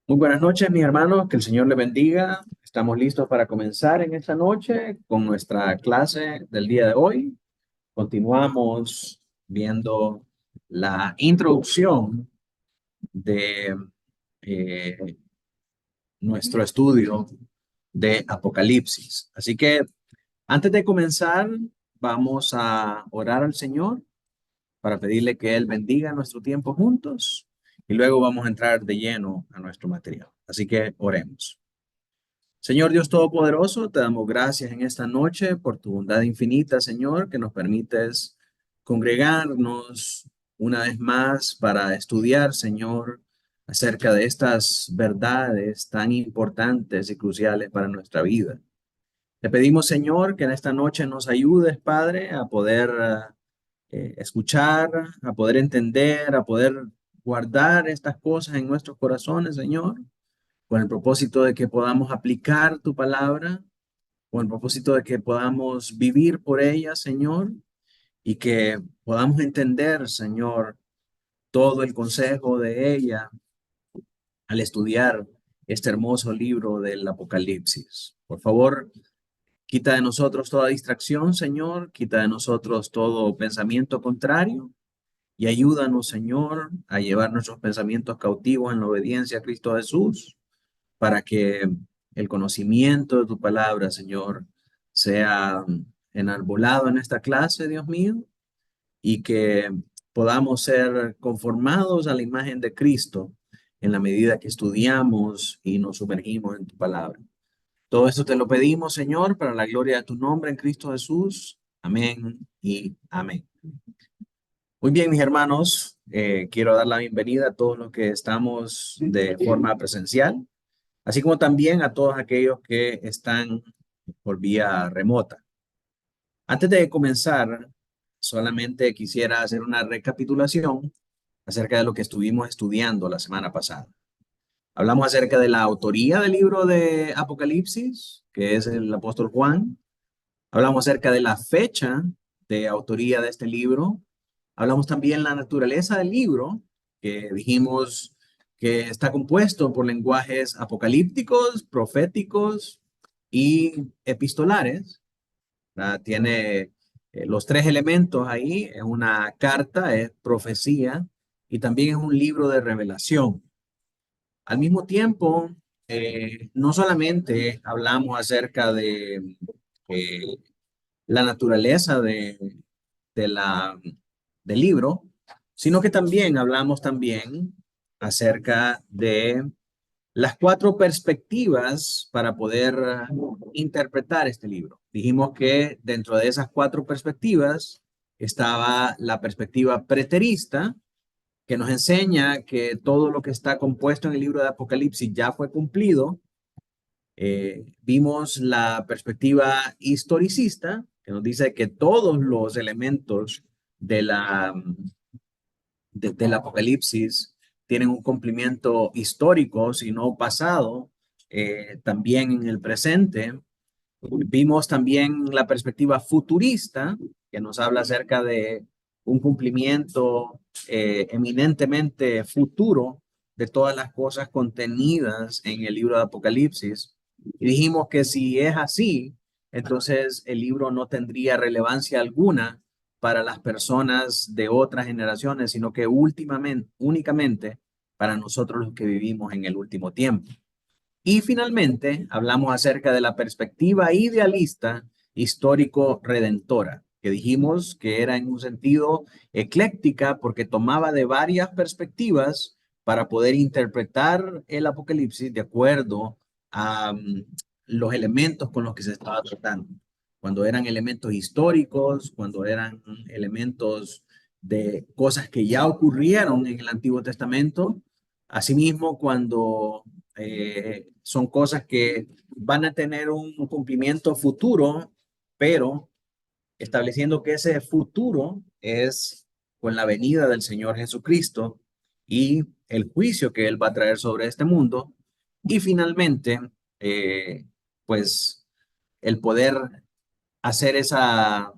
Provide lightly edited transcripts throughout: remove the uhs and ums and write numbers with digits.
Muy buenas noches, mis hermanos, que el Señor les bendiga. Estamos listos para comenzar en esta noche con nuestra clase del día de hoy. Continuamos viendo la introducción de eh, nuestro estudio de Apocalipsis. Así que antes de comenzar, vamos a orar al Señor para pedirle que Él bendiga nuestro tiempo juntos y luego vamos a entrar de lleno a nuestro material. Así que oremos. Señor Dios Todopoderoso, te damos gracias en esta noche por tu bondad infinita, Señor, que nos permites congregarnos una vez más para estudiar, Señor, acerca de estas verdades tan importantes y cruciales para nuestra vida. Te pedimos, Señor, que en esta noche nos ayudes, Padre, a poder escuchar, a poder entender, a poder guardar estas cosas en nuestros corazones, Señor, con el propósito de que podamos aplicar tu palabra, con el propósito de que podamos vivir por ella, Señor, y que podamos entender, Señor, todo el consejo de ella al estudiar este hermoso libro del Apocalipsis. Por favor, quita de nosotros toda distracción, Señor, quita de nosotros todo pensamiento contrario y ayúdanos, Señor, a llevar nuestros pensamientos cautivos en la obediencia a Cristo Jesús para que el conocimiento de tu palabra, Señor, sea enarbolado en esta clase, Dios mío, y que podamos ser conformados a la imagen de Cristo en la medida que estudiamos y nos sumergimos en tu palabra. Todo esto te lo pedimos, Señor, para la gloria de tu nombre en Cristo Jesús. Amén y amén. Muy bien, mis hermanos, quiero dar la bienvenida a todos los que estamos de forma presencial, así como también a todos aquellos que están por vía remota. Antes de comenzar, solamente quisiera hacer una recapitulación acerca de lo que estuvimos estudiando la semana pasada. Hablamos acerca de la autoría del libro de Apocalipsis, que es el apóstol Juan. Hablamos acerca de la fecha de autoría de este libro. Hablamos también la naturaleza del libro, que dijimos que está compuesto por lenguajes apocalípticos, proféticos y epistolares. Tiene los tres elementos ahí, es una carta, es profecía y también es un libro de revelación. Al mismo tiempo, no solamente hablamos acerca de eh, la naturaleza de la, del libro, sino que también hablamos también acerca de las cuatro perspectivas para poder interpretar este libro. Dijimos que dentro de esas cuatro perspectivas estaba la perspectiva preterista, que nos enseña que todo lo que está compuesto en el libro de Apocalipsis ya fue cumplido. Vimos la perspectiva historicista, que nos dice que todos los elementos de del Apocalipsis tienen un cumplimiento histórico, sino pasado, también en el presente. Vimos también la perspectiva futurista, que nos habla acerca de un cumplimiento eminentemente futuro de todas las cosas contenidas en el libro de Apocalipsis. Y dijimos que si es así, entonces el libro no tendría relevancia alguna para las personas de otras generaciones, sino que únicamente para nosotros los que vivimos en el último tiempo. Y finalmente, hablamos acerca de la perspectiva idealista histórico-redentora, que dijimos que era en un sentido ecléctica porque tomaba de varias perspectivas para poder interpretar el Apocalipsis de acuerdo a los elementos con los que se estaba tratando. Cuando eran elementos históricos, cuando eran elementos de cosas que ya ocurrieron en el Antiguo Testamento, asimismo cuando son cosas que van a tener un cumplimiento futuro, pero estableciendo que ese futuro es con la venida del Señor Jesucristo y el juicio que Él va a traer sobre este mundo. Y finalmente, eh, pues el poder hacer esa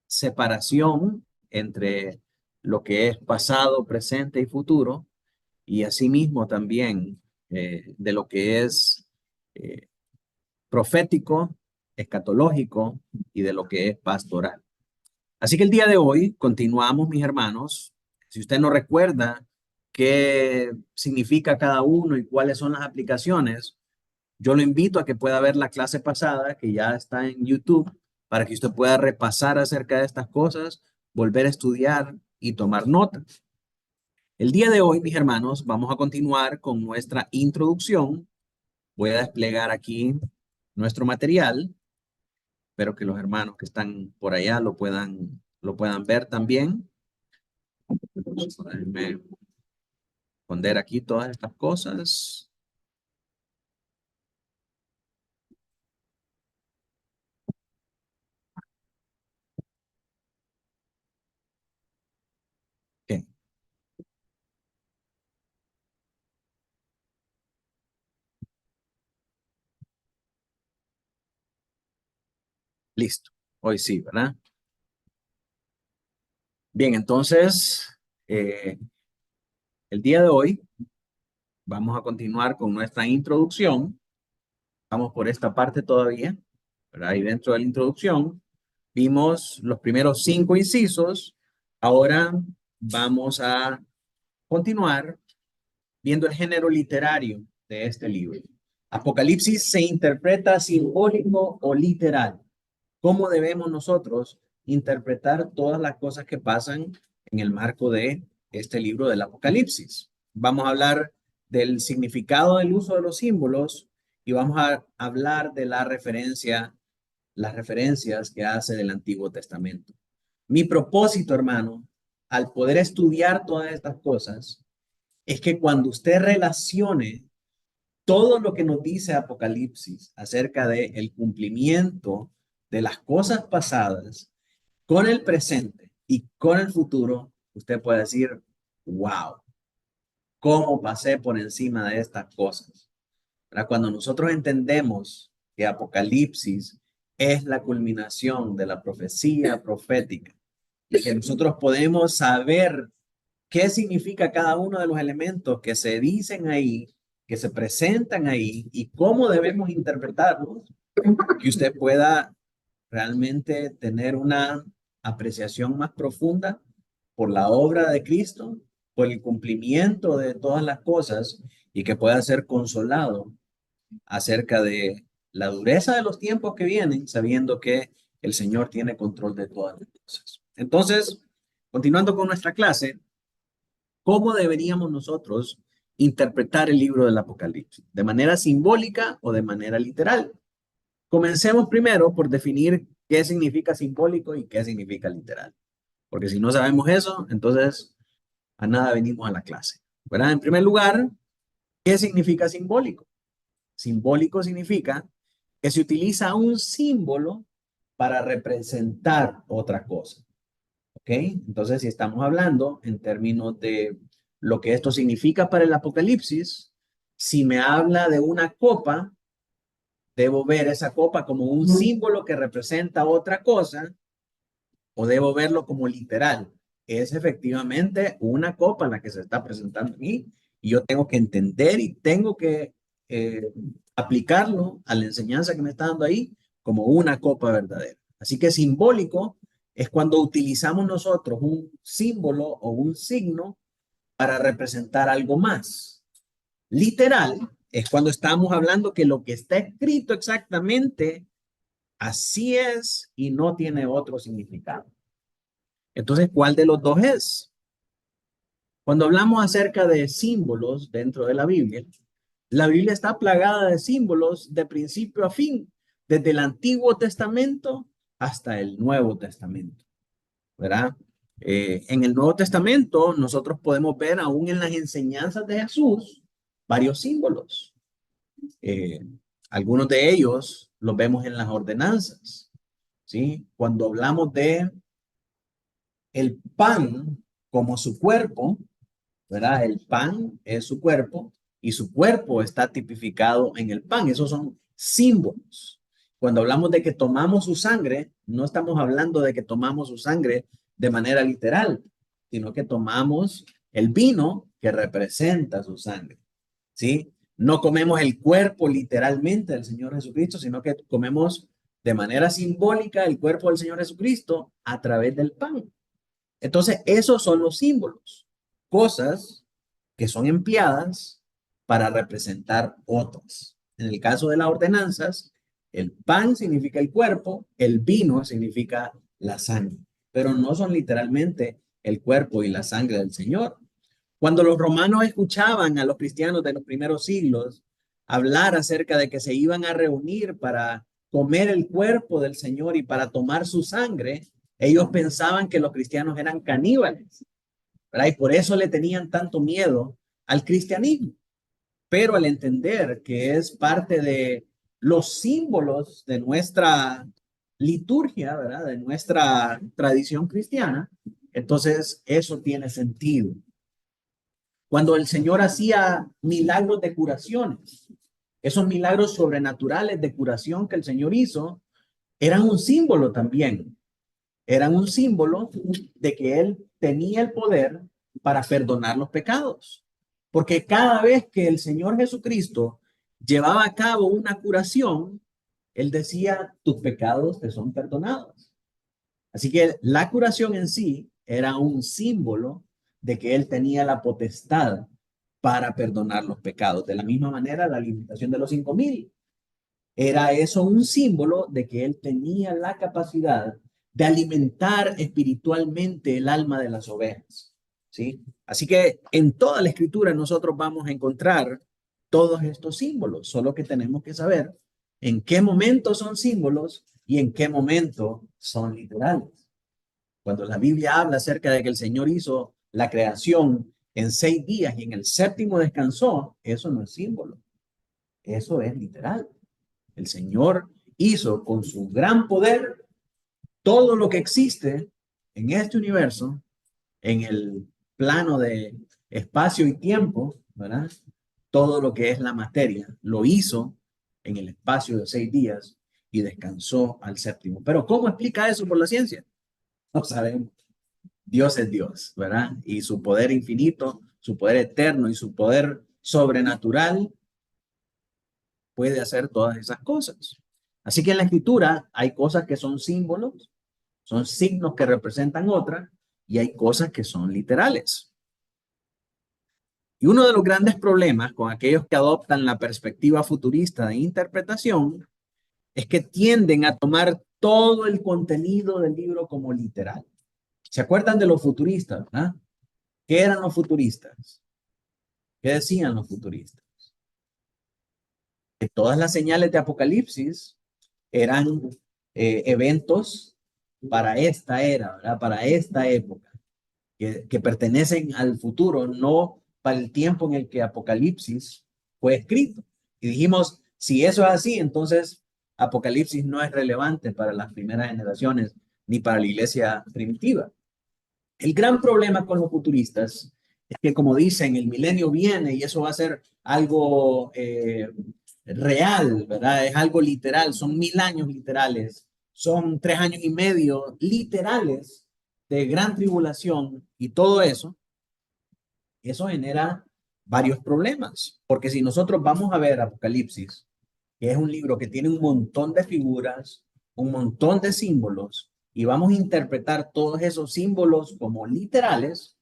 separación entre lo que es pasado, presente y futuro, y asimismo también de lo que es eh, profético, escatológico y de lo que es pastoral. Así que el día de hoy continuamos, mis hermanos. Si usted no recuerda qué significa cada uno y cuáles son las aplicaciones, yo lo invito a que pueda ver la clase pasada que ya está en YouTube para que usted pueda repasar acerca de estas cosas, volver a estudiar y tomar notas. El día de hoy, mis hermanos, vamos a continuar con nuestra introducción. Voy a desplegar aquí nuestro material. Espero que los hermanos que están por allá lo puedan ver también. Déjenme esconder aquí todas estas cosas. Ok, listo. Hoy sí, ¿verdad? Bien, entonces, eh, el día de hoy vamos a continuar con nuestra introducción. Vamos por esta parte todavía, ¿verdad? Y dentro de la introducción vimos los primeros 5 incisos. Ahora vamos a continuar viendo el género literario de este libro. Apocalipsis se interpreta simbólico o literal. ¿Cómo debemos nosotros interpretar todas las cosas que pasan en el marco de este libro del Apocalipsis? Vamos a hablar del significado del uso de los símbolos y vamos a hablar de las referencias que hace del Antiguo Testamento. Mi propósito, hermano, al poder estudiar todas estas cosas, es que cuando usted relacione todo lo que nos dice Apocalipsis acerca de el cumplimiento de las cosas pasadas con el presente y con el futuro, usted puede decir, wow, cómo pasé por encima de estas cosas. ¿Verdad? Cuando nosotros entendemos que Apocalipsis es la culminación de la profecía profética y que nosotros podemos saber qué significa cada uno de los elementos que se dicen ahí, que se presentan ahí y cómo debemos interpretarlos, que usted pueda realmente tener una apreciación más profunda por la obra de Cristo, por el cumplimiento de todas las cosas y que pueda ser consolado acerca de la dureza de los tiempos que vienen, sabiendo que el Señor tiene control de todas las cosas. Entonces, continuando con nuestra clase, ¿cómo deberíamos nosotros interpretar el libro del Apocalipsis? ¿De manera simbólica o de manera literal? Comencemos primero por definir qué significa simbólico y qué significa literal. Porque si no sabemos eso, entonces a nada venimos a la clase. ¿Verdad? En primer lugar, ¿qué significa simbólico? Simbólico significa que se utiliza un símbolo para representar otra cosa. ¿Ok? Entonces, si estamos hablando en términos de lo que esto significa para el Apocalipsis, si me habla de una copa, debo ver esa copa como un símbolo que representa otra cosa o debo verlo como literal. Es efectivamente una copa la que se está presentando a mí y yo tengo que entender y tengo que aplicarlo a la enseñanza que me está dando ahí como una copa verdadera. Así que simbólico es cuando utilizamos nosotros un símbolo o un signo para representar algo más. Literal es cuando estamos hablando que lo que está escrito exactamente así es y no tiene otro significado. Entonces, ¿cuál de los dos es? Cuando hablamos acerca de símbolos dentro de la Biblia está plagada de símbolos de principio a fin, desde el Antiguo Testamento hasta el Nuevo Testamento, ¿verdad? En el Nuevo Testamento nosotros podemos ver aún en las enseñanzas de Jesús varios símbolos. Eh, Algunos de ellos los vemos en las ordenanzas, ¿sí? Cuando hablamos de el pan como su cuerpo, ¿verdad? El pan es su cuerpo y su cuerpo está tipificado en el pan. Esos son símbolos. Cuando hablamos de que tomamos su sangre, no estamos hablando de que tomamos su sangre de manera literal, sino que tomamos el vino que representa su sangre, ¿sí? no comemos el cuerpo literalmente del Señor Jesucristo, sino que comemos de manera simbólica el cuerpo del Señor Jesucristo a través del pan. Entonces, esos son los símbolos, cosas que son empleadas para representar otras. En el caso de las ordenanzas, el pan significa el cuerpo, el vino significa la sangre, pero no son literalmente el cuerpo y la sangre del Señor. Cuando los romanos escuchaban a los cristianos de los primeros siglos hablar acerca de que se iban a reunir para comer el cuerpo del Señor y para tomar su sangre, ellos pensaban que los cristianos eran caníbales, ¿verdad? Y por eso le tenían tanto miedo al cristianismo. Pero al entender que es parte de los símbolos de nuestra liturgia, ¿verdad? De nuestra tradición cristiana, entonces eso tiene sentido. Cuando el Señor hacía milagros de curaciones, esos milagros sobrenaturales de curación que el Señor hizo, eran un símbolo también. Eran un símbolo de que Él tenía el poder para perdonar los pecados. Porque cada vez que el Señor Jesucristo llevaba a cabo una curación, Él decía, tus pecados te son perdonados. Así que la curación en sí era un símbolo de que Él tenía la potestad para perdonar los pecados. De la misma manera, la alimentación de los 5,000 era eso un símbolo de que Él tenía la capacidad de alimentar espiritualmente el alma de las ovejas. ¿Sí? Así que en toda la escritura nosotros vamos a encontrar todos estos símbolos, solo que tenemos que saber en qué momento son símbolos y en qué momento son literales. Cuando la Biblia habla acerca de que el Señor hizo la creación en 6 días y en el séptimo descansó, eso no es símbolo, eso es literal. El Señor hizo con su gran poder todo lo que existe en este universo, en el plano de espacio y tiempo, ¿verdad? Todo lo que es la materia, lo hizo en el espacio de 6 días y descansó al séptimo. Pero ¿cómo explica eso por la ciencia? No sabemos. Dios es Dios, ¿verdad? Y su poder infinito, su poder eterno y su poder sobrenatural puede hacer todas esas cosas. Así que en la escritura hay cosas que son símbolos, son signos que representan otras, y hay cosas que son literales. Y uno de los grandes problemas con aquellos que adoptan la perspectiva futurista de interpretación es que tienden a tomar todo el contenido del libro como literal. ¿Se acuerdan de los futuristas, verdad? ¿Qué eran los futuristas? ¿Qué decían los futuristas? Que todas las señales de Apocalipsis eran eventos para esta era, ¿verdad? Para esta época, que pertenecen al futuro, no para el tiempo en el que Apocalipsis fue escrito. Y dijimos, si eso es así, entonces Apocalipsis no es relevante para las primeras generaciones ni para la iglesia primitiva. El gran problema con los futuristas es que, como dicen, el milenio viene y eso va a ser algo real, ¿verdad? Es algo literal, son 1,000 años literales, son 3 años y medio literales de gran tribulación y todo eso, eso genera varios problemas, porque si nosotros vamos a ver Apocalipsis, que es un libro que tiene un montón de figuras, un montón de símbolos, y vamos a interpretar todos esos símbolos como literales,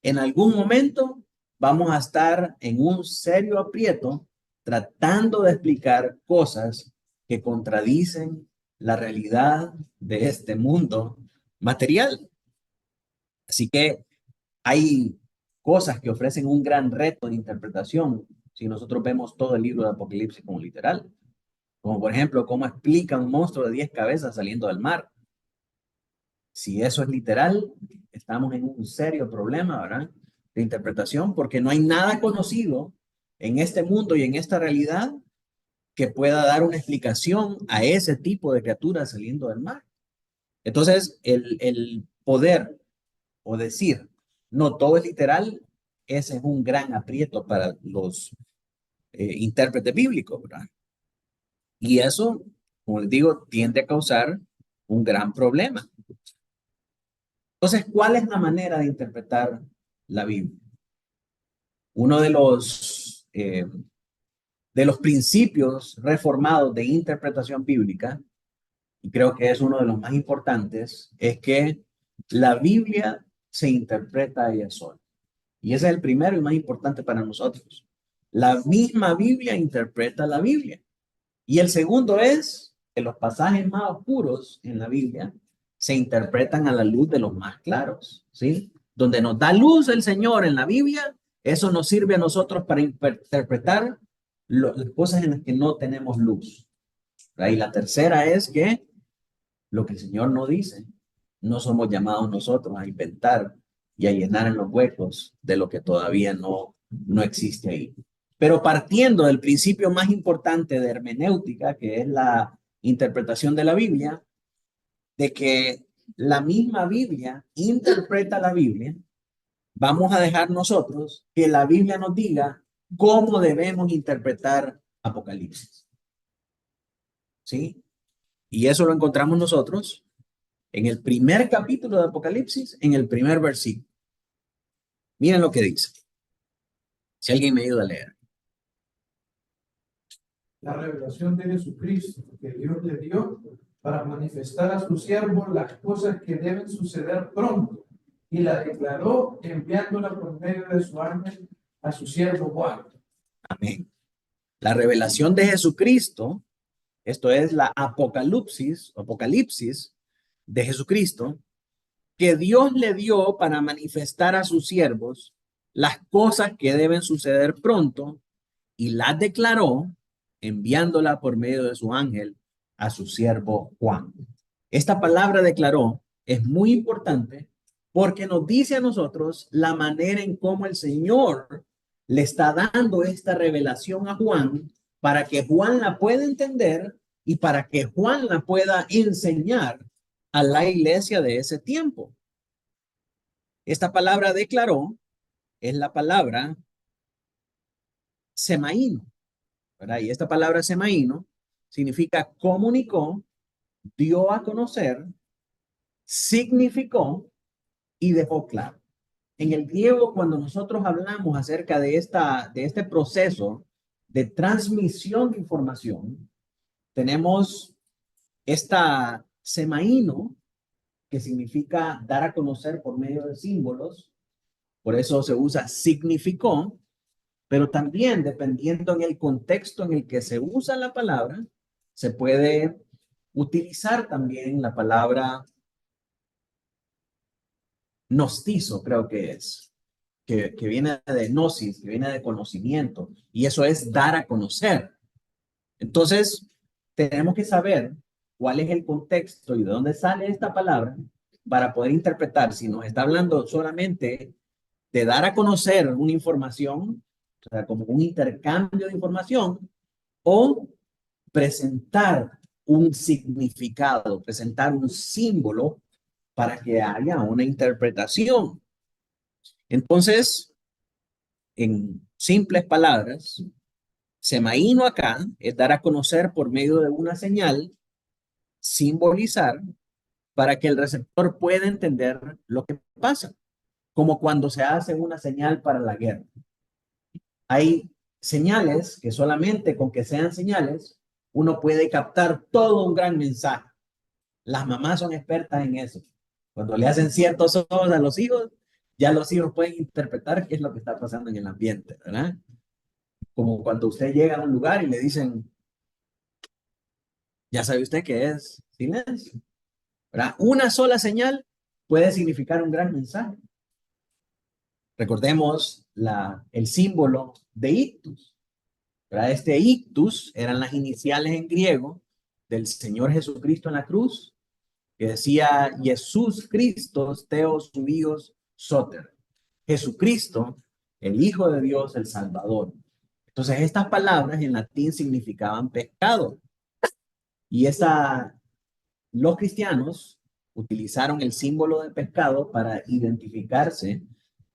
en algún momento vamos a estar en un serio aprieto tratando de explicar cosas que contradicen la realidad de este mundo material. Así que hay cosas que ofrecen un gran reto de interpretación si nosotros vemos todo el libro de Apocalipsis como literal. Como por ejemplo, cómo explica un monstruo de 10 cabezas saliendo del mar. Si eso es literal, estamos en un serio problema, ¿verdad? De interpretación, porque no hay nada conocido en este mundo y en esta realidad que pueda dar una explicación a ese tipo de criaturas saliendo del mar. Entonces, el poder o decir, no, todo es literal, ese es un gran aprieto para los intérpretes bíblicos, ¿verdad? Y eso, como les digo, tiende a causar un gran problema. Entonces, ¿cuál es la manera de interpretar la Biblia? Uno de los de los principios reformados de interpretación bíblica, y creo que es uno de los más importantes, es que la Biblia se interpreta ella sola. Y ese es el primero y más importante para nosotros. La misma Biblia interpreta la Biblia. Y el segundo es que los pasajes más oscuros en la Biblia se interpretan a la luz de los más claros, ¿sí? Donde nos da luz el Señor en la Biblia, eso nos sirve a nosotros para interpretar las cosas en las que no tenemos luz. ¿Verdad? Y la tercera es que lo que el Señor no dice, no somos llamados nosotros a inventar y a llenar en los huecos de lo que todavía no existe ahí. Pero partiendo del principio más importante de hermenéutica, que es la interpretación de la Biblia, de que la misma Biblia interpreta la Biblia, vamos a dejar nosotros que la Biblia nos diga cómo debemos interpretar Apocalipsis. ¿Sí? Y eso lo encontramos nosotros en el primer capítulo de Apocalipsis, en el primer versículo. Miren lo que dice. Si alguien me ayuda a leer. La revelación de Jesucristo que Dios le dio para manifestar a su siervo las cosas que deben suceder pronto, y la declaró enviándola por medio de su ángel a su siervo Juan. Amén. La revelación de Jesucristo, esto es la apocalipsis de Jesucristo, que Dios le dio para manifestar a sus siervos las cosas que deben suceder pronto, y las declaró enviándola por medio de su ángel a su siervo Juan. Esta palabra declaró es muy importante porque nos dice a nosotros la manera en cómo el Señor le está dando esta revelación a Juan para que Juan la pueda entender y para que Juan la pueda enseñar a la iglesia de ese tiempo. Esta palabra declaró es la palabra semaíno, ¿verdad? Y esta palabra semaíno significa comunicó, dio a conocer, significó y dejó claro. En el griego, cuando nosotros hablamos acerca de este proceso de transmisión de información, tenemos esta semaíno, que significa dar a conocer por medio de símbolos, por eso se usa significó, pero también dependiendo en el contexto en el que se usa la palabra, se puede utilizar también la palabra gnostizo, creo que es, que viene de gnosis, que viene de conocimiento, y eso es dar a conocer. Entonces, tenemos que saber cuál es el contexto y de dónde sale esta palabra para poder interpretar si nos está hablando solamente de dar a conocer una información, o sea, como un intercambio de información, o presentar un significado, presentar un símbolo para que haya una interpretación. Entonces, en simples palabras, semaíno acá es dar a conocer por medio de una señal, simbolizar para que el receptor pueda entender lo que pasa, como cuando se hace una señal para la guerra. Hay señales que solamente con que sean señales uno puede captar todo un gran mensaje. Las mamás son expertas en eso. Cuando le hacen ciertos ojos a los hijos, ya los hijos pueden interpretar qué es lo que está pasando en el ambiente, ¿verdad? Como cuando usted llega a un lugar y le dicen, ya sabe usted qué es silencio, ¿verdad? Una sola señal puede significar un gran mensaje. Recordemos el símbolo de ictus, ¿verdad? Este ictus eran las iniciales en griego del Señor Jesucristo en la cruz, que decía Jesús Cristo, Theos Huios Soter. Jesucristo, el Hijo de Dios, el Salvador. Entonces, estas palabras en latín significaban pecado. Y los cristianos utilizaron el símbolo de pescado para identificarse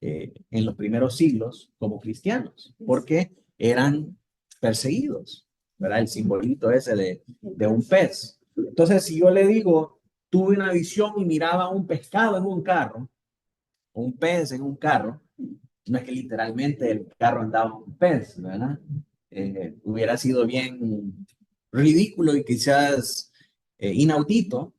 en los primeros siglos como cristianos, porque eran perseguidos, ¿verdad? El simbolito ese de un pez. Entonces, si yo le digo, tuve una visión y miraba un pescado en un carro, o un pez en un carro, no es que literalmente el carro andaba con un pez, ¿verdad? hubiera sido bien ridículo y quizás inaudito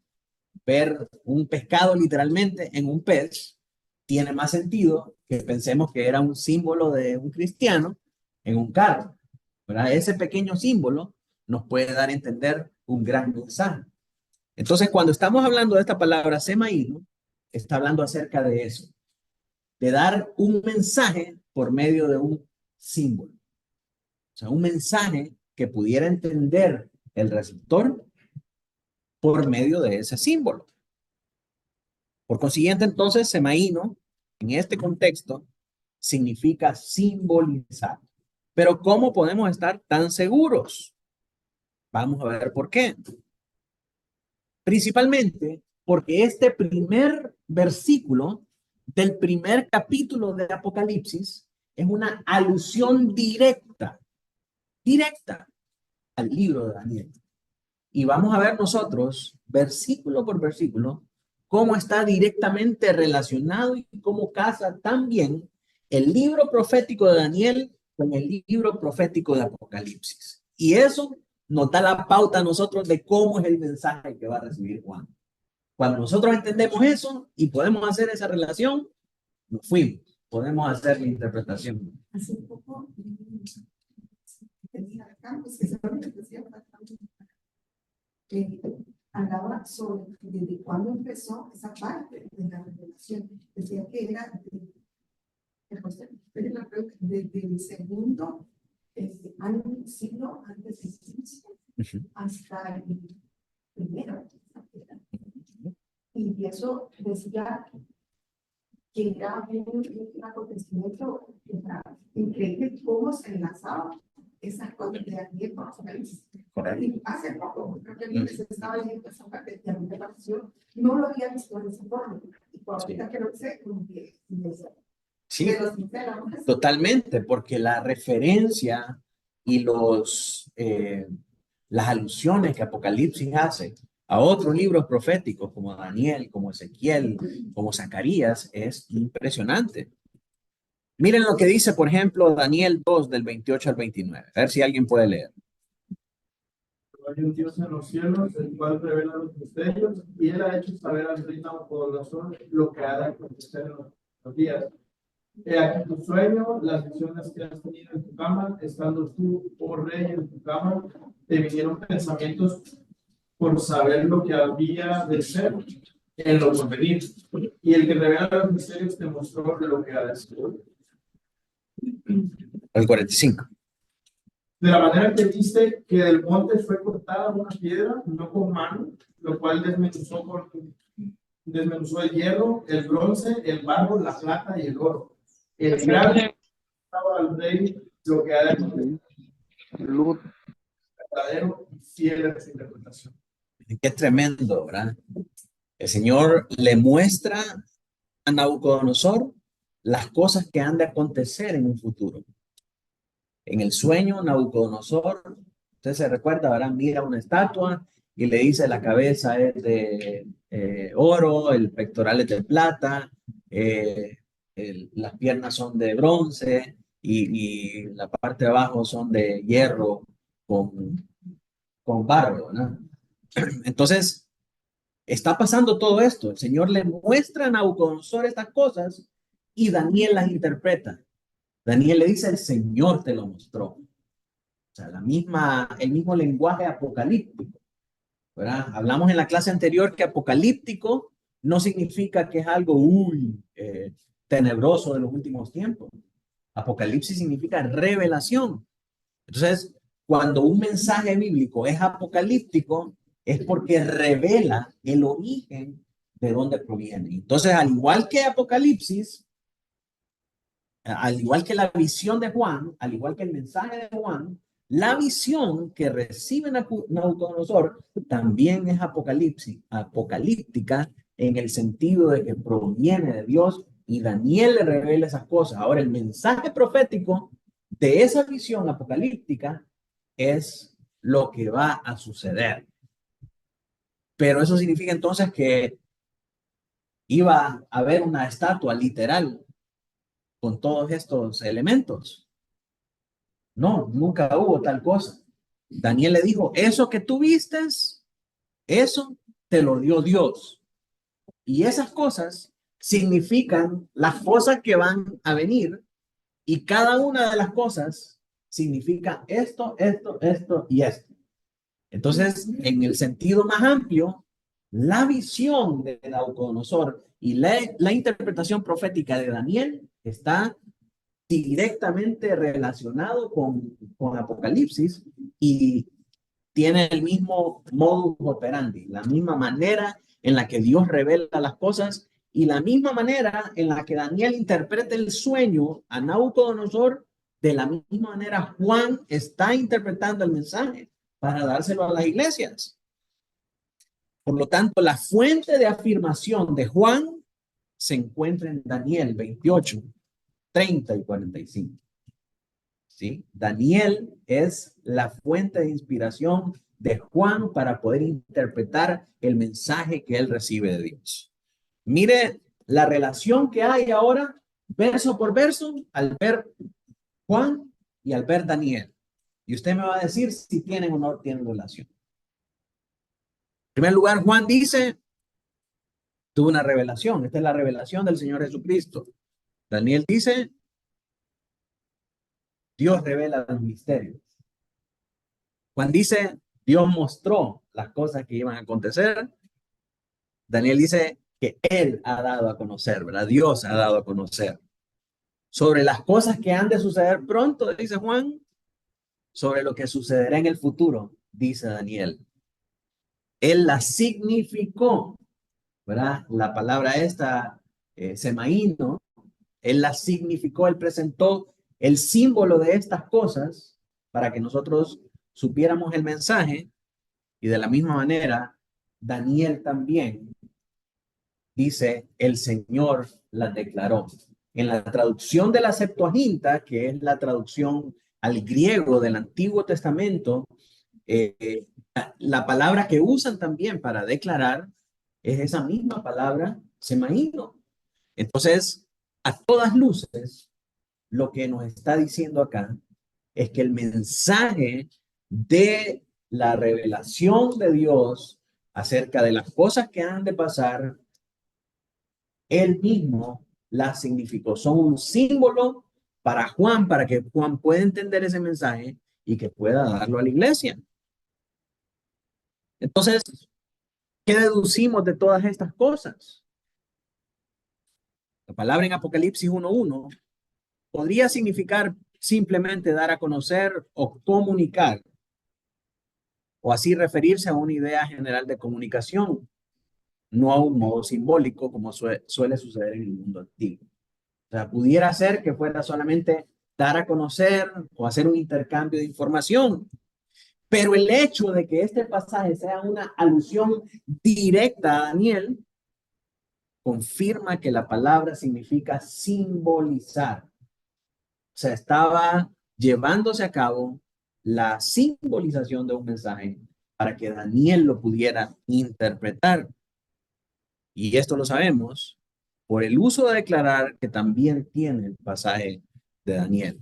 ver un pescado literalmente en un pez. Tiene más sentido que pensemos que era un símbolo de un cristiano en un carro, ¿verdad? Ese pequeño símbolo nos puede dar a entender un gran mensaje. Entonces, cuando estamos hablando de esta palabra semaíno, está hablando acerca de eso, de dar un mensaje por medio de un símbolo. O sea, un mensaje que pudiera entender el receptor por medio de ese símbolo. Por consiguiente, entonces, semaíno, en este contexto, significa simbolizar. Pero ¿cómo podemos estar tan seguros? Vamos a ver por qué. Principalmente porque este primer versículo del primer capítulo de Apocalipsis es una alusión directa al libro de Daniel. Y vamos a ver nosotros, versículo por versículo, cómo está directamente relacionado y cómo casa también el libro profético de Daniel con el libro profético de Apocalipsis. Y eso nos da la pauta a nosotros de cómo es el mensaje que va a recibir Juan. Cuando nosotros entendemos eso y podemos hacer esa relación, nos fuimos. Podemos hacer la interpretación. Hace poco tenía acá, pues que se lo decía, hablaba sobre desde cuándo empezó esa parte de la revelación. Decía que era desde el segundo siglo antes de Cristo hasta el primero. Y eso decía que era un acontecimiento increíble cómo se enlazaba esas cosas de aquí con los países. Y hace poco, creo que se estaba leyendo esa parte de la revelación, no lo había visto de esa forma. Y por ahorita que lo sé, como que sí, totalmente, porque la referencia y las alusiones que Apocalipsis hace a otros libros proféticos como Daniel, como Ezequiel, como Zacarías, es impresionante. Miren lo que dice, por ejemplo, Daniel 2 del 28 al 29. A ver si alguien puede leer. Hay un Dios en los cielos, el cual revela los misterios, y él ha hecho saber al rey Nabucodonosor lo que ha de acontecer en los días. He aquí tu sueño, las visiones que has tenido en tu cama, estando tú, oh rey, en tu cama, te vinieron pensamientos por saber lo que había de ser en lo porvenir. Y el que revela los misterios te mostró lo que ha de ser. El 45. De la manera que viste que del monte fue cortada una piedra, no con mano, lo cual desmenuzó el hierro, el bronce, el barro, la plata y el oro. El grande estaba al rey lo que ha de acontecer. Verdadero y fiel en su interpretación. Qué tremendo, ¿verdad? El Señor le muestra a Nabucodonosor las cosas que han de acontecer en un futuro. En el sueño, Nabucodonosor, usted se recuerda, ¿verdad? Mira una estatua y le dice la cabeza es de oro, el pectoral es de plata, las piernas son de bronce y la parte de abajo son de hierro con barro, ¿no? Entonces, está pasando todo esto. El Señor le muestra a Nabucodonosor estas cosas y Daniel las interpreta. Daniel le dice, el Señor te lo mostró. O sea, el mismo lenguaje apocalíptico, ¿verdad? Hablamos en la clase anterior que apocalíptico no significa que es algo tenebroso de los últimos tiempos. Apocalipsis significa revelación. Entonces, cuando un mensaje bíblico es apocalíptico, es porque revela el origen de dónde proviene. Entonces, al igual que Apocalipsis, al igual que la visión de Juan, al igual que el mensaje de Juan, la visión que recibe Nabucodonosor también es apocalíptica en el sentido de que proviene de Dios y Daniel le revela esas cosas. Ahora, el mensaje profético de esa visión apocalíptica es lo que va a suceder. Pero eso significa entonces que iba a haber una estatua literal con todos estos elementos. No, nunca hubo tal cosa. Daniel le dijo, eso que tú vistes, eso te lo dio Dios. Y esas cosas significan las cosas que van a venir, y cada una de las cosas significa esto, esto, esto y esto. Entonces, en el sentido más amplio, la visión de Nabucodonosor y la interpretación profética de Daniel está directamente relacionado con Apocalipsis, y tiene el mismo modus operandi, la misma manera en la que Dios revela las cosas y la misma manera en la que Daniel interpreta el sueño a Nabucodonosor. De la misma manera, Juan está interpretando el mensaje para dárselo a las iglesias. Por lo tanto, la fuente de afirmación de Juan se encuentra en Daniel 28, 30 y 45. ¿Sí? Daniel es la fuente de inspiración de Juan para poder interpretar el mensaje que él recibe de Dios. Mire la relación que hay ahora, verso por verso, al ver Juan y al ver Daniel. Y usted me va a decir si tienen o no tienen relación. En primer lugar, Juan dice, tuvo una revelación. Esta es la revelación del Señor Jesucristo. Daniel dice, Dios revela los misterios. Juan dice, Dios mostró las cosas que iban a acontecer. Daniel dice que Él ha dado a conocer, ¿verdad? Dios ha dado a conocer. Sobre las cosas que han de suceder pronto, dice Juan, sobre lo que sucederá en el futuro, dice Daniel. Él la significó, ¿verdad? La palabra esta, semaíno, Él la significó, Él presentó el símbolo de estas cosas para que nosotros supiéramos el mensaje. Y de la misma manera, Daniel también dice, el Señor las declaró. En la traducción de la Septuaginta, que es la traducción al griego del Antiguo Testamento, la palabra que usan también para declarar es esa misma palabra, semaíno. Entonces, a todas luces, lo que nos está diciendo acá es que el mensaje de la revelación de Dios acerca de las cosas que han de pasar, él mismo las significó. Son un símbolo para Juan, para que Juan pueda entender ese mensaje y que pueda darlo a la iglesia. Entonces, ¿qué deducimos de todas estas cosas? La palabra en Apocalipsis 1:1 podría significar simplemente dar a conocer o comunicar, o así referirse a una idea general de comunicación, no a un modo simbólico como suele suceder en el mundo antiguo. O sea, pudiera ser que fuera solamente dar a conocer o hacer un intercambio de información, pero el hecho de que este pasaje sea una alusión directa a Daniel confirma que la palabra significa simbolizar. O sea, estaba llevándose a cabo la simbolización de un mensaje para que Daniel lo pudiera interpretar. Y esto lo sabemos por el uso de declarar que también tiene el pasaje de Daniel.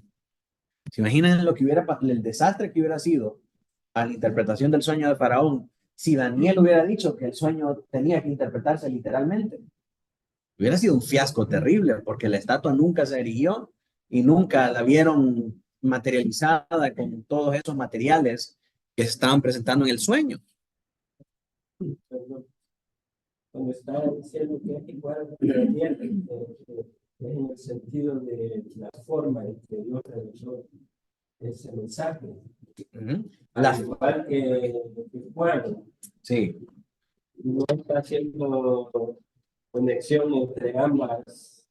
¿Se imaginan lo que hubiera, el desastre que hubiera sido a la interpretación del sueño de Faraón si Daniel hubiera dicho que el sueño tenía que interpretarse literalmente? Hubiera sido un fiasco terrible porque la estatua nunca se erigió y nunca la vieron materializada con todos esos materiales que se estaban presentando en el sueño. Perdón. Cuando estaba diciendo que es igual a Daniel, es en el sentido de la forma en que Dios realizó ese mensaje. Al igual que Juan, Sí. no está haciendo conexión entre ambas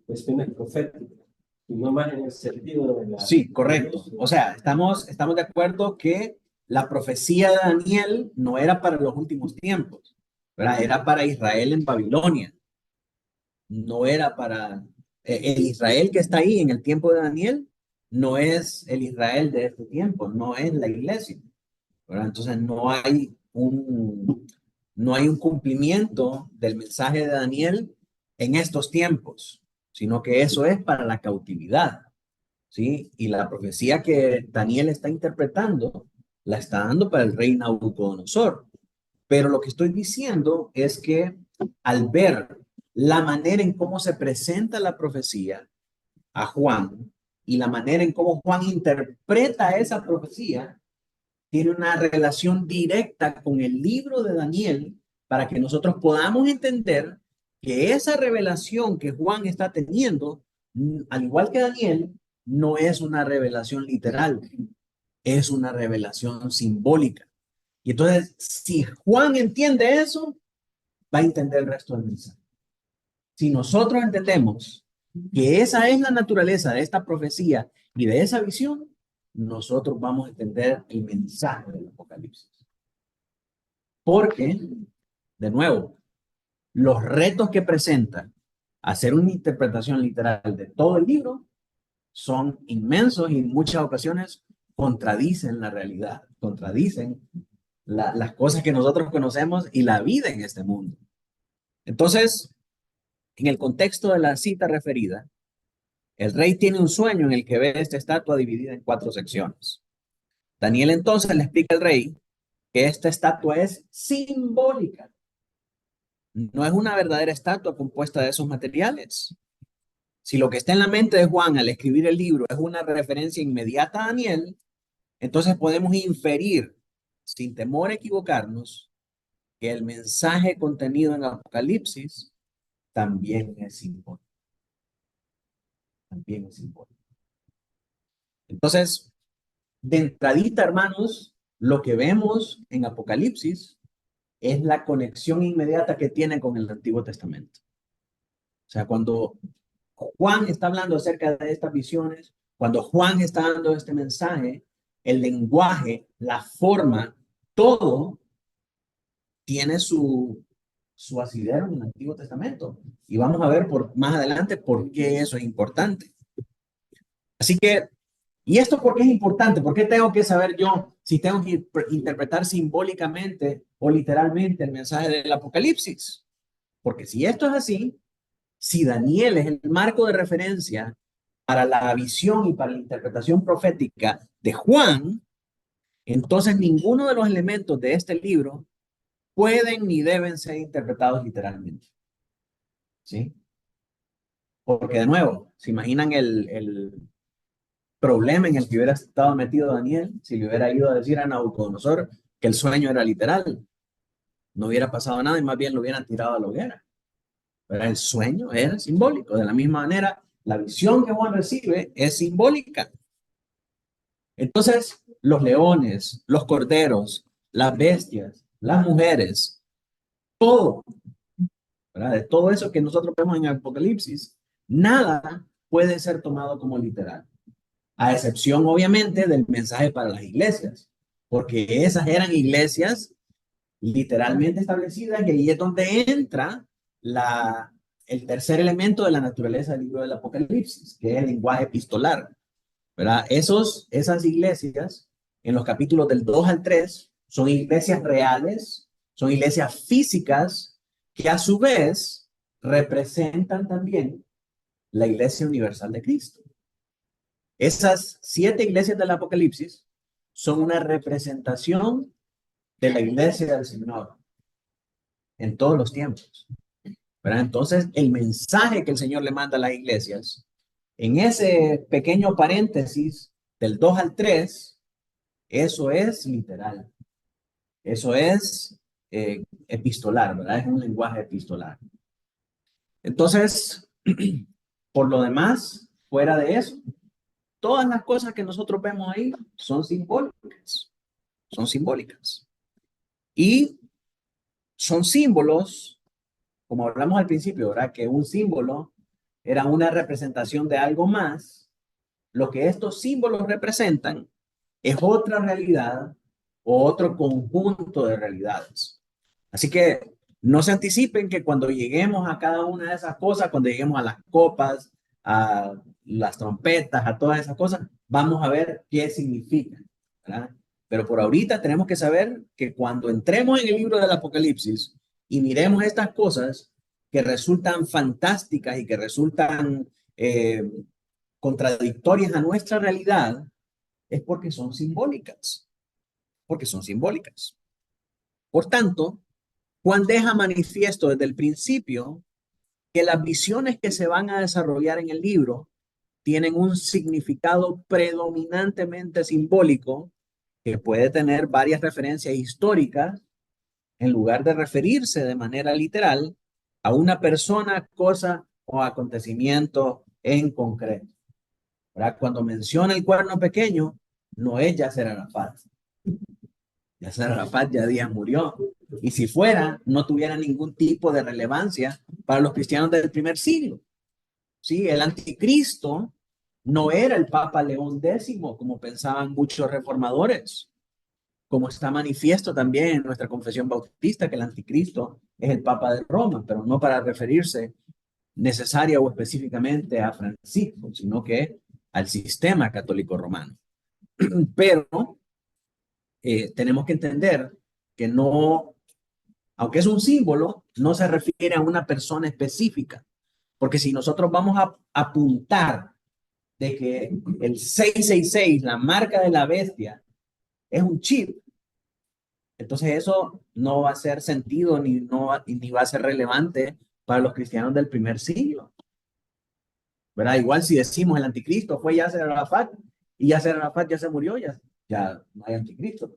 cuestiones proféticas, sino más en el sentido de la... Sí, correcto. O sea, estamos de acuerdo que la profecía de Daniel no era para los últimos tiempos, ¿verdad? Era para Israel en Babilonia. No era para el Israel que está ahí en el tiempo de Daniel, no es el Israel de este tiempo, no es la iglesia, ¿verdad? Entonces no hay un cumplimiento del mensaje de Daniel en estos tiempos, sino que eso es para la cautividad. ¿sí? Y la profecía que Daniel está interpretando, la está dando para el rey Nabucodonosor. Pero lo que estoy diciendo es que al ver la manera en cómo se presenta la profecía a Juan y la manera en cómo Juan interpreta esa profecía, tiene una relación directa con el libro de Daniel para que nosotros podamos entender que esa revelación que Juan está teniendo, al igual que Daniel, no es una revelación literal, es una revelación simbólica. Y entonces, si Juan entiende eso, va a entender el resto del mensaje. Si nosotros entendemos que esa es la naturaleza de esta profecía y de esa visión, nosotros vamos a entender el mensaje del Apocalipsis. Porque, de nuevo, los retos que presenta hacer una interpretación literal de todo el libro son inmensos y en muchas ocasiones contradicen la realidad, contradicen las cosas que nosotros conocemos y la vida en este mundo. Entonces, en el contexto de la cita referida, el rey tiene un sueño en el que ve esta estatua dividida en 4 secciones. Daniel entonces le explica al rey que esta estatua es simbólica. No es una verdadera estatua compuesta de esos materiales. Si lo que está en la mente de Juan al escribir el libro es una referencia inmediata a Daniel, entonces podemos inferir, sin temor a equivocarnos, que el mensaje contenido en Apocalipsis también es simbólico. También es simbólico. Entonces, de entradita, hermanos, lo que vemos en Apocalipsis es la conexión inmediata que tiene con el Antiguo Testamento. O sea, cuando Juan está hablando acerca de estas visiones, cuando Juan está dando este mensaje, el lenguaje, la forma, todo tiene su asidero en el Antiguo Testamento. Y vamos a ver más adelante por qué eso es importante. Así que, ¿y esto por qué es importante? ¿Por qué tengo que saber yo si tengo que interpretar simbólicamente o literalmente el mensaje del Apocalipsis? Porque si esto es así, si Daniel es el marco de referencia para la visión y para la interpretación profética de Juan, entonces ninguno de los elementos de este libro pueden ni deben ser interpretados literalmente. ¿Sí? Porque de nuevo, ¿se imaginan el problema en el que hubiera estado metido Daniel si le hubiera ido a decir a Nabucodonosor que el sueño era literal? No hubiera pasado nada y más bien lo hubieran tirado a la hoguera. Pero el sueño era simbólico. De la misma manera, la visión que Juan recibe es simbólica. Entonces, los leones, los corderos, las bestias, las mujeres, todo, ¿verdad? De todo eso que nosotros vemos en Apocalipsis, nada puede ser tomado como literal. A excepción, obviamente, del mensaje para las iglesias, porque esas eran iglesias literalmente establecidas y ahí es donde entra el tercer elemento de la naturaleza del libro del Apocalipsis, que es el lenguaje epistolar, ¿verdad? Esas iglesias, en los capítulos del 2 al 3, son iglesias reales, son iglesias físicas, que a su vez representan también la iglesia universal de Cristo. Esas 7 iglesias del Apocalipsis son una representación de la iglesia del Señor en todos los tiempos, ¿verdad? Entonces, el mensaje que el Señor le manda a las iglesias, en ese pequeño paréntesis del 2 al 3, eso es literal. Eso es epistolar, ¿verdad? Es un lenguaje epistolar. Entonces, por lo demás, fuera de eso, todas las cosas que nosotros vemos ahí son simbólicas. Son simbólicas. Y son símbolos, como hablamos al principio, ¿verdad? Que un símbolo era una representación de algo más. Lo que estos símbolos representan es otra realidad o otro conjunto de realidades. Así que no se anticipen que cuando lleguemos a cada una de esas cosas, cuando lleguemos a las copas, a las trompetas, a todas esas cosas, vamos a ver qué significan, ¿verdad? Pero por ahorita tenemos que saber que cuando entremos en el libro del Apocalipsis y miremos estas cosas que resultan fantásticas y que resultan contradictorias a nuestra realidad, es porque son simbólicas. Porque son simbólicas. Por tanto, Juan deja manifiesto desde el principio que las visiones que se van a desarrollar en el libro tienen un significado predominantemente simbólico que puede tener varias referencias históricas en lugar de referirse de manera literal a una persona, cosa o acontecimiento en concreto. ¿Verdad? Cuando menciona el cuerno pequeño, no es Yasser Arafat. Yasser Arafat ya días murió. Y si fuera, no tuviera ningún tipo de relevancia para los cristianos del primer siglo. ¿Sí? El anticristo no era el Papa León X, como pensaban muchos reformadores, como está manifiesto también en nuestra confesión bautista, que el anticristo es el Papa de Roma, pero no para referirse necesaria o específicamente a Francisco, sino que al sistema católico romano. Pero tenemos que entender que no, aunque es un símbolo, no se refiere a una persona específica, porque si nosotros vamos a apuntar de que el 666, la marca de la bestia, es un chip, entonces eso no va a ser sentido ni va a ser relevante para los cristianos del primer siglo. ¿Verdad? Igual si decimos el anticristo fue Yasser Arafat y Yasser Arafat ya se murió, ya no hay anticristo.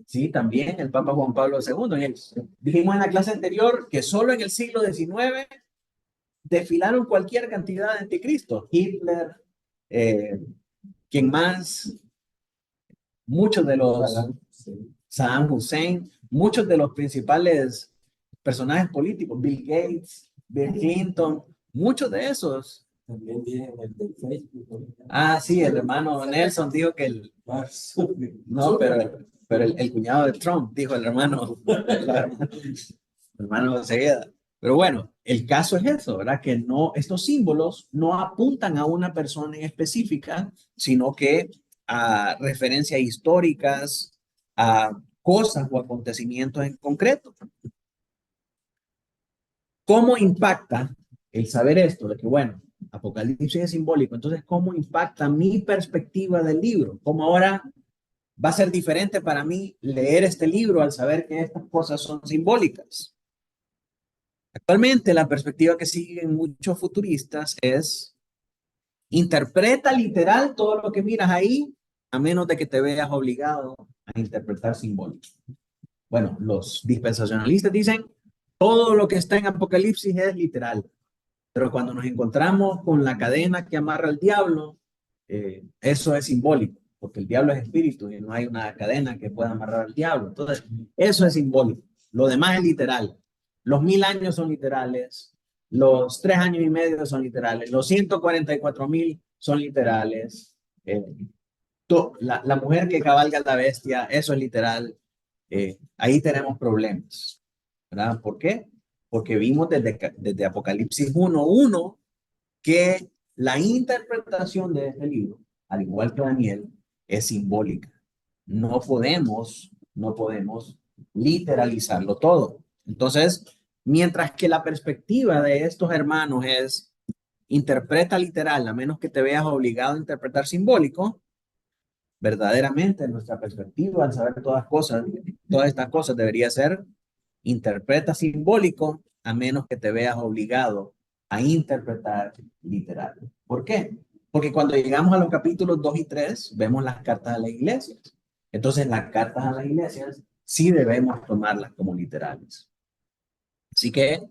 Sí, también el Papa Juan Pablo II. Dijimos en la clase anterior que solo en el siglo XIX desfilaron cualquier cantidad de anticristos. Hitler, quien más, muchos de los Saddam Hussein, muchos de los principales personajes políticos, Bill Gates, Bill Clinton, muchos de esos. También viene el de Facebook. Ah, sí, el hermano Nelson dijo que el... No, pero el cuñado de Trump dijo el hermano Cegueda. Pero bueno, el caso es eso, ¿verdad? Que no, estos símbolos no apuntan a una persona en específica, sino que a referencias históricas, a cosas o acontecimientos en concreto. ¿Cómo impacta el saber esto? De que, bueno, Apocalipsis es simbólico, entonces, ¿cómo impacta mi perspectiva del libro? ¿Cómo ahora va a ser diferente para mí leer este libro al saber que estas cosas son simbólicas? Actualmente, la perspectiva que siguen muchos futuristas es interpreta literal todo lo que miras ahí, a menos de que te veas obligado a interpretar simbólico. Bueno, los dispensacionalistas dicen todo lo que está en Apocalipsis es literal, pero cuando nos encontramos con la cadena que amarra al diablo, eso es simbólico, porque el diablo es espíritu y no hay una cadena que pueda amarrar al diablo. Entonces, eso es simbólico. Lo demás es literal. Los 1000 años son literales, los 3 años y medio son literales, los 144,000 son literales. La mujer que cabalga la bestia, eso es literal. Ahí tenemos problemas, ¿verdad? ¿Por qué? Porque vimos desde Apocalipsis 1:1 que la interpretación de este libro, al igual que Daniel, es simbólica. No podemos literalizarlo todo. Entonces, mientras que la perspectiva de estos hermanos es interpreta literal, a menos que te veas obligado a interpretar simbólico, verdaderamente nuestra perspectiva al saber todas estas cosas debería ser interpreta simbólico, a menos que te veas obligado a interpretar literal. ¿Por qué? Porque cuando llegamos a los capítulos 2 y 3, vemos las cartas a las iglesias. Entonces, las cartas a las iglesias sí debemos tomarlas como literales. Así que,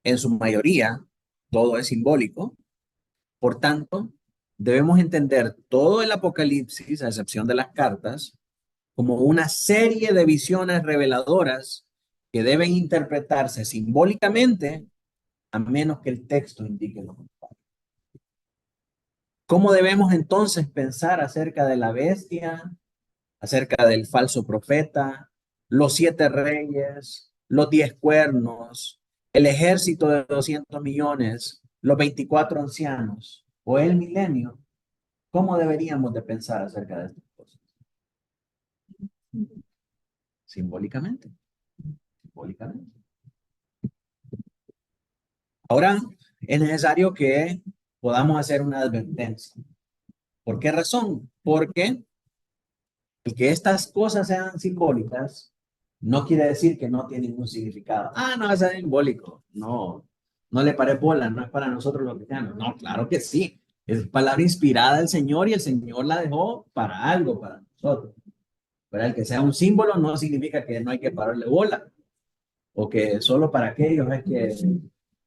en su mayoría, todo es simbólico. Por tanto, debemos entender todo el Apocalipsis, a excepción de las cartas, como una serie de visiones reveladoras que deben interpretarse simbólicamente a menos que el texto indique lo contrario. ¿Cómo debemos entonces pensar acerca de la bestia, acerca del falso profeta, los 7 reyes, los 10 cuernos, el ejército de 200 millones, los 24 ancianos o el milenio? ¿Cómo deberíamos de pensar acerca de estas cosas? Simbólicamente. Simbólicamente. Ahora, es necesario que podamos hacer una advertencia. ¿Por qué razón? Porque el que estas cosas sean simbólicas no quiere decir que no tienen un significado. Ah, no, es simbólico. No, no le pare bola, no es para nosotros los cristianos. No, claro que sí. Es palabra inspirada del Señor y el Señor la dejó para algo, para nosotros. Pero el que sea un símbolo no significa que no hay que pararle bola o que solo para aquellos es que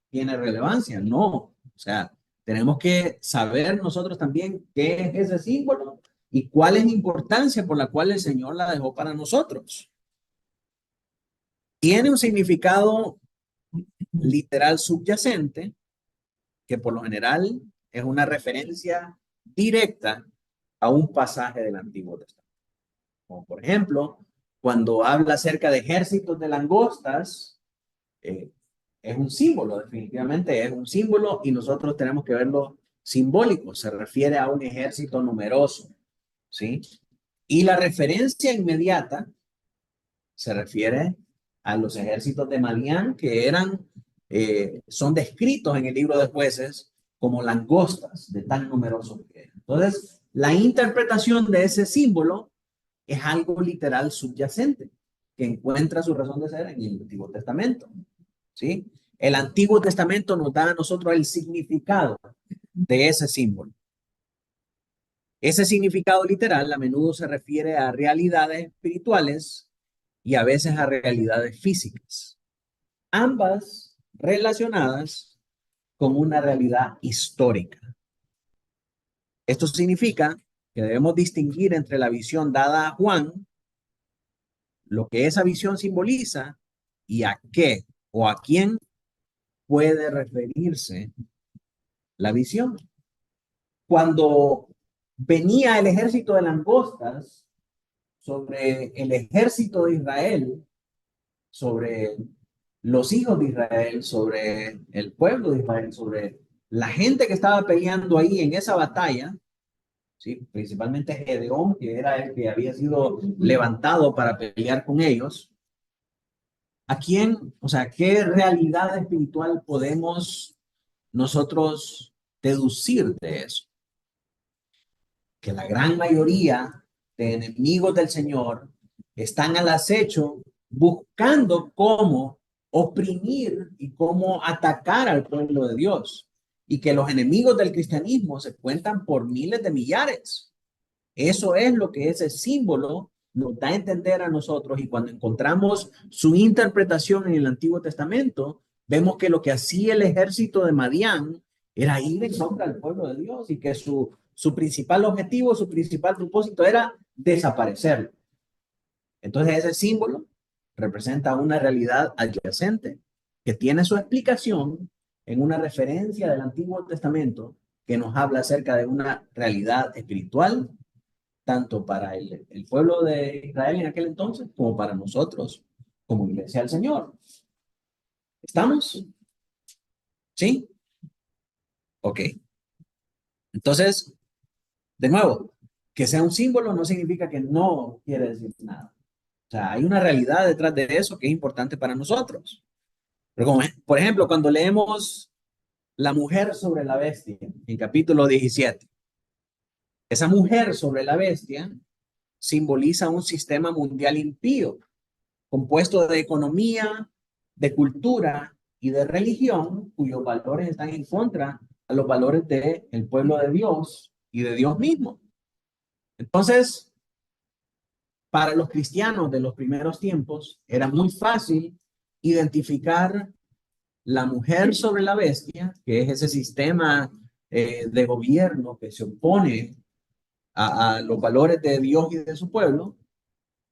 tiene relevancia. No, o sea, tenemos que saber nosotros también qué es ese símbolo y cuál es la importancia por la cual el Señor la dejó para nosotros. Tiene un significado literal subyacente que por lo general es una referencia directa a un pasaje del Antiguo Testamento. Como por ejemplo, cuando habla acerca de ejércitos de langostas, eh, es un símbolo, definitivamente es un símbolo y nosotros tenemos que verlo simbólico, se refiere a un ejército numeroso, ¿sí? Y la referencia inmediata se refiere a los ejércitos de Madián que son descritos en el libro de Jueces como langostas de tan numerosos que eran. Entonces, la interpretación de ese símbolo es algo literal subyacente que encuentra su razón de ser en el Antiguo Testamento. ¿Sí? El Antiguo Testamento nos da a nosotros el significado de ese símbolo. Ese significado literal a menudo se refiere a realidades espirituales y a veces a realidades físicas, ambas relacionadas con una realidad histórica. Esto significa que debemos distinguir entre la visión dada a Juan, lo que esa visión simboliza, y a qué o a quién puede referirse la visión. Cuando venía el ejército de langostas sobre el ejército de Israel, sobre los hijos de Israel, sobre el pueblo de Israel, sobre la gente que estaba peleando ahí en esa batalla, ¿sí? Principalmente Gedeón, que era el que había sido levantado para pelear con ellos. ¿A quién, o sea, qué realidad espiritual podemos nosotros deducir de eso? Que la gran mayoría de enemigos del Señor están al acecho buscando cómo oprimir y cómo atacar al pueblo de Dios. Y que los enemigos del cristianismo se cuentan por miles de millares. Eso es lo que ese símbolo nos da a entender a nosotros. Y cuando encontramos su interpretación en el Antiguo Testamento, vemos que lo que hacía el ejército de Madián era ir en contra del pueblo de Dios y que su principal objetivo, su principal propósito era desaparecerlo. Entonces ese símbolo representa una realidad adyacente que tiene su explicación en una referencia del Antiguo Testamento que nos habla acerca de una realidad espiritual, tanto para el pueblo de Israel en aquel entonces como para nosotros como iglesia del Señor. ¿Estamos? ¿Sí? Ok. Entonces, de nuevo, que sea un símbolo no significa que no quiere decir nada. O sea, hay una realidad detrás de eso que es importante para nosotros. Pero como, por ejemplo, cuando leemos la mujer sobre la bestia en capítulo 17, esa mujer sobre la bestia simboliza un sistema mundial impío, compuesto de economía, de cultura y de religión, cuyos valores están en contra a los valores del pueblo de Dios y de Dios mismo. Entonces, para los cristianos de los primeros tiempos, era muy fácil identificar la mujer sobre la bestia, que es ese sistema de gobierno que se opone a los valores de Dios y de su pueblo.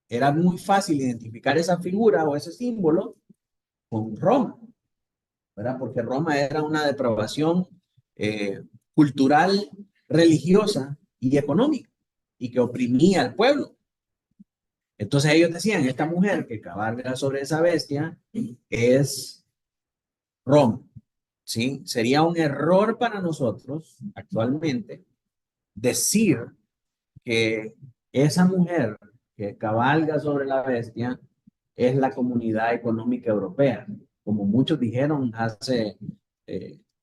Era muy fácil identificar esa figura o ese símbolo con Roma, ¿verdad? Porque Roma era una depravación cultural, religiosa y económica y que oprimía al pueblo. Entonces ellos decían, esta mujer que cabalga sobre esa bestia es Roma, ¿sí? Sería un error para nosotros actualmente decir que esa mujer que cabalga sobre la bestia es la Comunidad Económica Europea, como muchos dijeron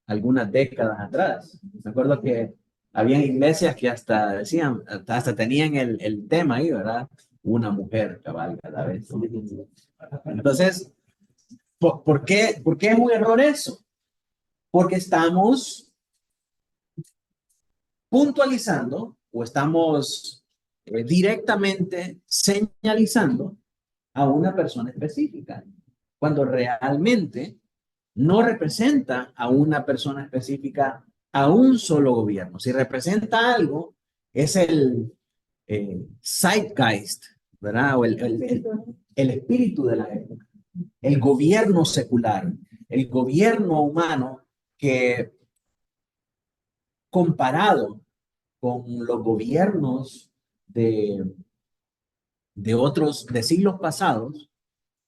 algunas décadas atrás. Me acuerdo que había iglesias que hasta decían, hasta tenían el tema ahí, ¿verdad? Una mujer cabalga a la vez. Entonces, ¿por qué es un error eso? Porque estamos puntualizando o estamos directamente señalizando a una persona específica, cuando realmente no representa a una persona específica, a un solo gobierno. Si representa algo, es el zeitgeist, ¿verdad? O el espíritu de la época, el gobierno secular, el gobierno humano que comparado con los gobiernos de otros, de siglos pasados,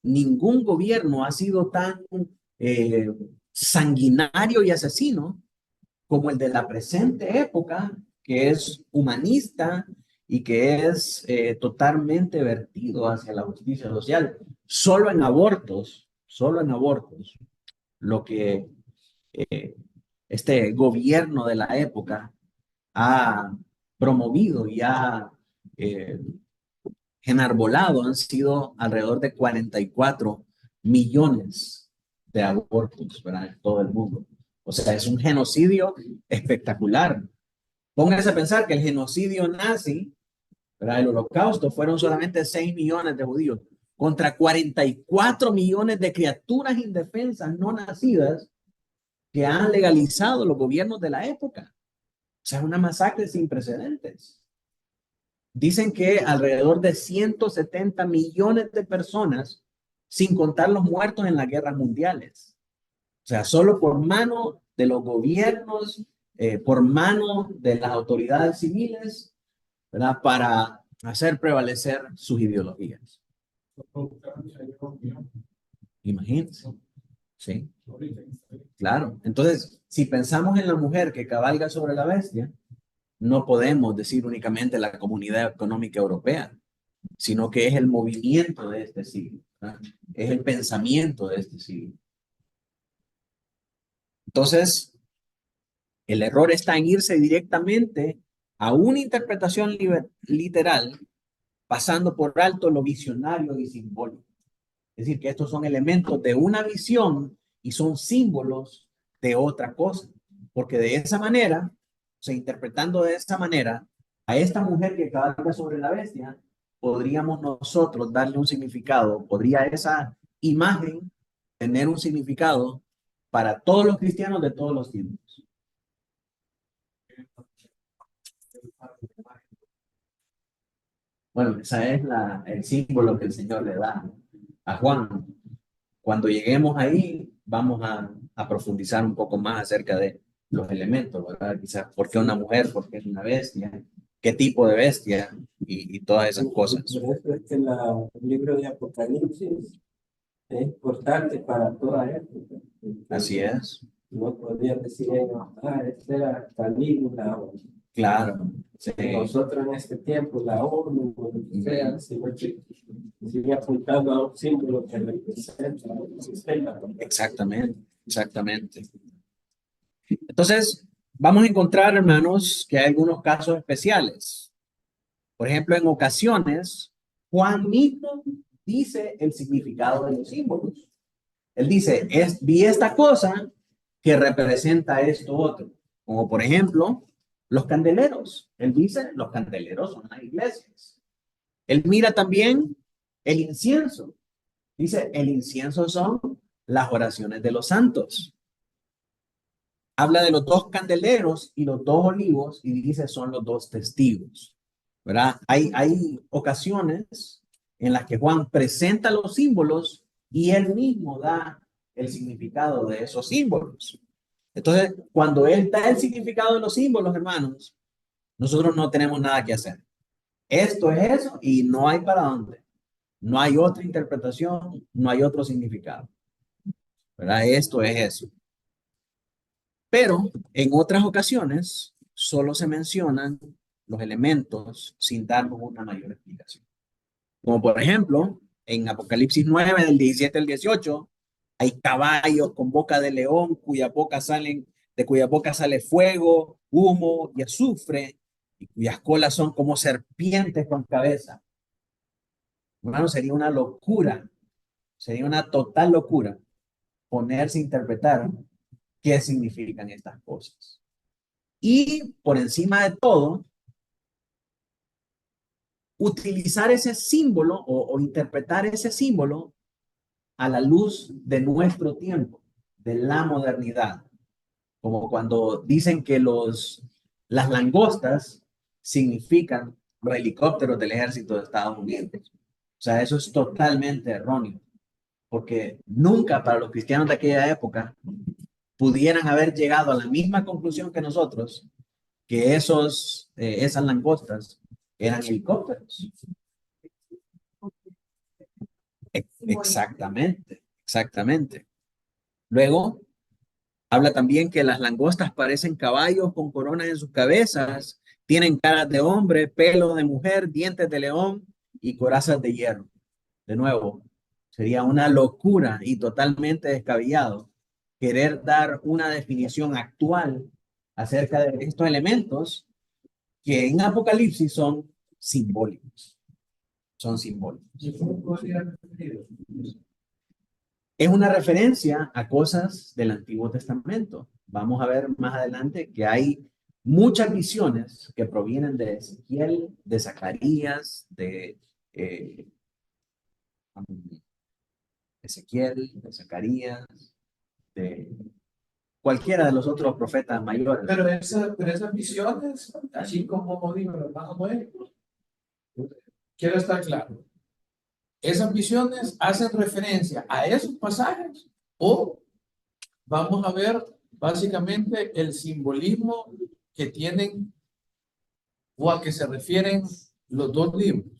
ningún gobierno ha sido tan eh, sanguinario y asesino como el de la presente época, que es humanista y que es totalmente vertido hacia la justicia social. Solo en abortos, lo que este gobierno de la época ha promovido y ha eh, enarbolado han sido alrededor de 44 millones de abortos, ¿verdad? En todo el mundo. O sea, es un genocidio espectacular. Pónganse a pensar que el genocidio nazi, ¿verdad? El holocausto, fueron solamente 6 millones de judíos contra 44 millones de criaturas indefensas no nacidas que han legalizado los gobiernos de la época. O sea, es una masacre sin precedentes. Dicen que alrededor de 170 millones de personas, sin contar los muertos en las guerras mundiales. O sea, solo por mano de los gobiernos, por mano de las autoridades civiles, ¿verdad? Para hacer prevalecer sus ideologías. Imagínense. Sí, claro. Entonces, si pensamos en la mujer que cabalga sobre la bestia, no podemos decir únicamente la Comunidad Económica Europea, sino que es el movimiento de este siglo, ¿verdad? Es el pensamiento de este siglo. Entonces, el error está en irse directamente a una interpretación literal, pasando por alto lo visionario y simbólico. Es decir, que estos son elementos de una visión y son símbolos de otra cosa. Porque de esa manera, o sea, interpretando de esa manera, a esta mujer que cabalga sobre la bestia, podríamos nosotros darle un significado, podría esa imagen tener un significado para todos los cristianos de todos los tiempos. Bueno, esa es el símbolo que el Señor le da a Juan. Cuando lleguemos ahí, vamos a profundizar un poco más acerca de los elementos, ¿verdad? Quizás por qué una mujer, por qué es una bestia, qué tipo de bestia y todas esas cosas. Por eso es que el libro de Apocalipsis es importante para toda época. Así es. No podían decir ellos, esta era Calígula o claro. Sí. Nosotros en este tiempo, la ONU, o lo que sea, sigue apuntando a un símbolo que representa el sistema. Exactamente, exactamente. Entonces, vamos a encontrar, hermanos, que hay algunos casos especiales. Por ejemplo, en ocasiones, Juan mismo dice el significado de los símbolos. Él dice, vi esta cosa que representa esto otro. Como por ejemplo, los candeleros. Él dice, los candeleros son las iglesias. Él mira también el incienso. Dice, el incienso son las oraciones de los santos. Habla de los dos candeleros y los dos olivos y dice, son los dos testigos. ¿Verdad? Hay ocasiones en las que Juan presenta los símbolos y él mismo da el significado de esos símbolos. Entonces, cuando él da el significado de los símbolos, hermanos, nosotros no tenemos nada que hacer. Esto es eso y no hay para dónde. No hay otra interpretación, no hay otro significado. ¿Verdad? Esto es eso. Pero en otras ocasiones solo se mencionan los elementos sin darnos una mayor explicación. Como por ejemplo, en Apocalipsis 9, del 17 al 18, hay caballos con boca de león cuya boca salen de cuya boca sale fuego, humo y azufre, y cuyas colas son como serpientes con cabeza. Hermano, sería una locura, sería una total locura ponerse a interpretar qué significan estas cosas. Y por encima de todo, utilizar ese símbolo o interpretar ese símbolo a la luz de nuestro tiempo, de la modernidad. Como cuando dicen que las langostas significan los helicópteros del ejército de Estados Unidos. O sea, eso es totalmente erróneo, porque nunca para los cristianos de aquella época pudieran haber llegado a la misma conclusión que nosotros, que esas langostas eran helicópteros. Exactamente, exactamente. Luego, habla también que las langostas parecen caballos con coronas en sus cabezas, tienen caras de hombre, pelo de mujer, dientes de león y corazas de hierro. De nuevo, sería una locura y totalmente descabellado querer dar una definición actual acerca de estos elementos que en Apocalipsis son simbólicos. Son simbólicos. Es una referencia a cosas del Antiguo Testamento. Vamos a ver más adelante que hay muchas visiones que provienen de Ezequiel, de Zacarías, de Zacarías, de cualquiera de los otros profetas mayores. Pero esas visiones, así como dijo el hermano Noé, quiero estar claro. Esas visiones hacen referencia a esos pasajes o vamos a ver básicamente el simbolismo que tienen o a que se refieren los dos libros.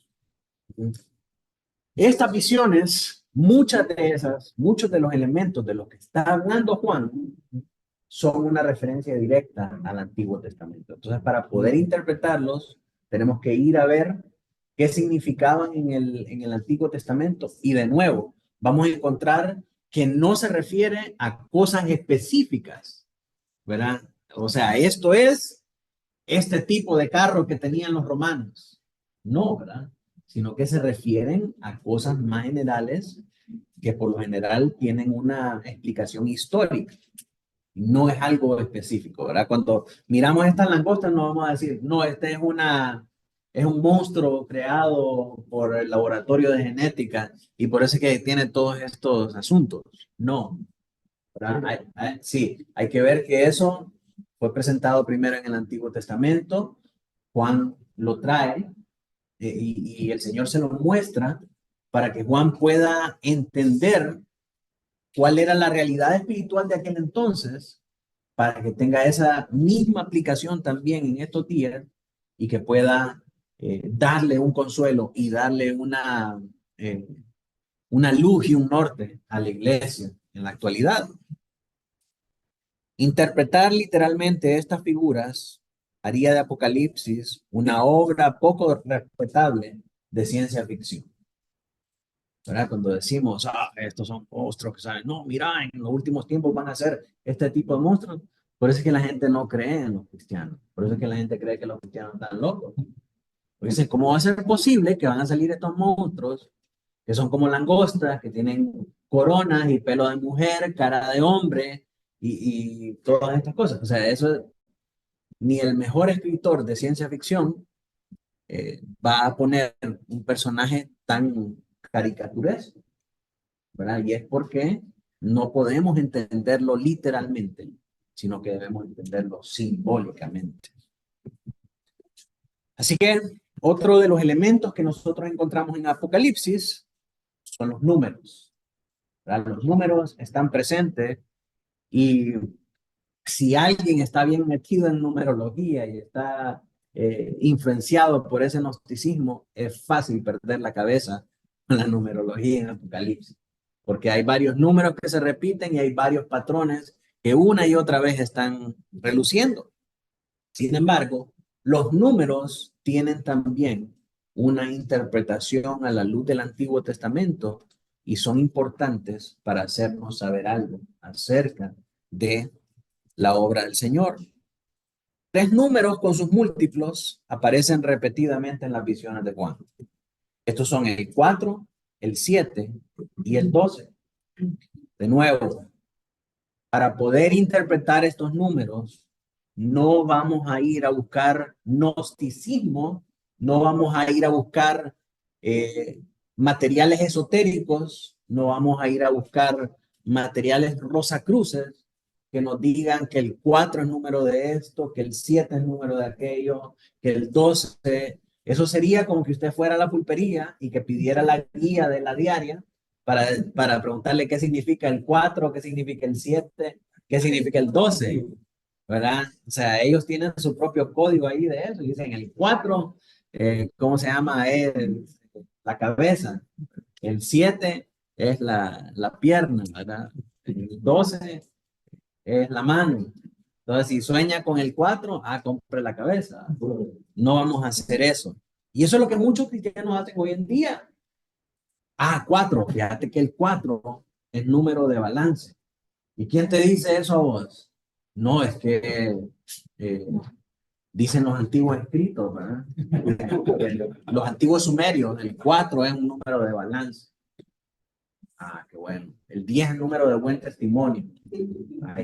Estas visiones, muchos de los elementos de los que está hablando Juan, son una referencia directa al Antiguo Testamento. Entonces, para poder interpretarlos, tenemos que ir a ver qué significaban en el Antiguo Testamento. Y de nuevo, vamos a encontrar que no se refiere a cosas específicas, ¿verdad? O sea, esto es este tipo de carro que tenían los romanos. No, ¿verdad? Sino que se refieren a cosas más generales que por lo general tienen una explicación histórica. No es algo específico, ¿verdad? Cuando miramos estas langostas no vamos a decir, no, este es un monstruo creado por el laboratorio de genética y por eso es que tiene todos estos asuntos. No, ¿verdad? Sí, hay que ver que eso fue presentado primero en el Antiguo Testamento. Juan lo trae y el Señor se lo muestra para que Juan pueda entender cuál era la realidad espiritual de aquel entonces, para que tenga esa misma aplicación también en estos días y que pueda darle un consuelo y darle una luz y un norte a la iglesia en la actualidad. Interpretar literalmente estas figuras haría de Apocalipsis una obra poco respetable de ciencia ficción. ¿Verdad? Cuando decimos, estos son monstruos que salen, no, mira, en los últimos tiempos van a ser este tipo de monstruos. Por eso es que la gente no cree en los cristianos. Por eso es que la gente cree que los cristianos están locos. Porque dicen, ¿cómo va a ser posible que van a salir estos monstruos que son como langostas, que tienen coronas y pelo de mujer, cara de hombre y todas estas cosas? O sea, eso ni el mejor escritor de ciencia ficción va a poner un personaje tan caricaturesco, ¿verdad? Y es porque no podemos entenderlo literalmente, sino que debemos entenderlo simbólicamente. Así que otro de los elementos que nosotros encontramos en Apocalipsis son los números, ¿verdad? Los números están presentes y si alguien está bien metido en numerología y está influenciado por ese gnosticismo, es fácil perder la cabeza con la numerología en Apocalipsis, porque hay varios números que se repiten y hay varios patrones que una y otra vez están reluciendo. Sin embargo, los números tienen también una interpretación a la luz del Antiguo Testamento y son importantes para hacernos saber algo acerca de la obra del Señor. 3 números con sus múltiplos aparecen repetidamente en las visiones de Juan. Estos son el 4, el 7 y el 12. De nuevo, para poder interpretar estos números, no vamos a ir a buscar gnosticismo, no vamos a ir a buscar materiales esotéricos, no vamos a ir a buscar materiales rosacruces que nos digan que el 4 es número de esto, que el 7 es número de aquello, que el 12. Eso sería como que usted fuera a la pulpería y que pidiera la guía de la diaria para preguntarle qué significa el 4, qué significa el 7, qué significa el 12, ¿verdad? O sea, ellos tienen su propio código ahí de eso. Dicen el 4, ¿cómo se llama? Es la cabeza. El 7 es la pierna, ¿verdad? El 12 es la mano. Entonces, si sueña con el 4, compre la cabeza. No vamos a hacer eso. Y eso es lo que muchos cristianos hacen hoy en día. 4, fíjate que el 4 es número de balance. ¿Y quién te dice eso a vos? No, es que dicen los antiguos escritos, ¿verdad? Los antiguos sumerios, el 4 es un número de balance. Qué bueno. El 10 es el número de buen testimonio.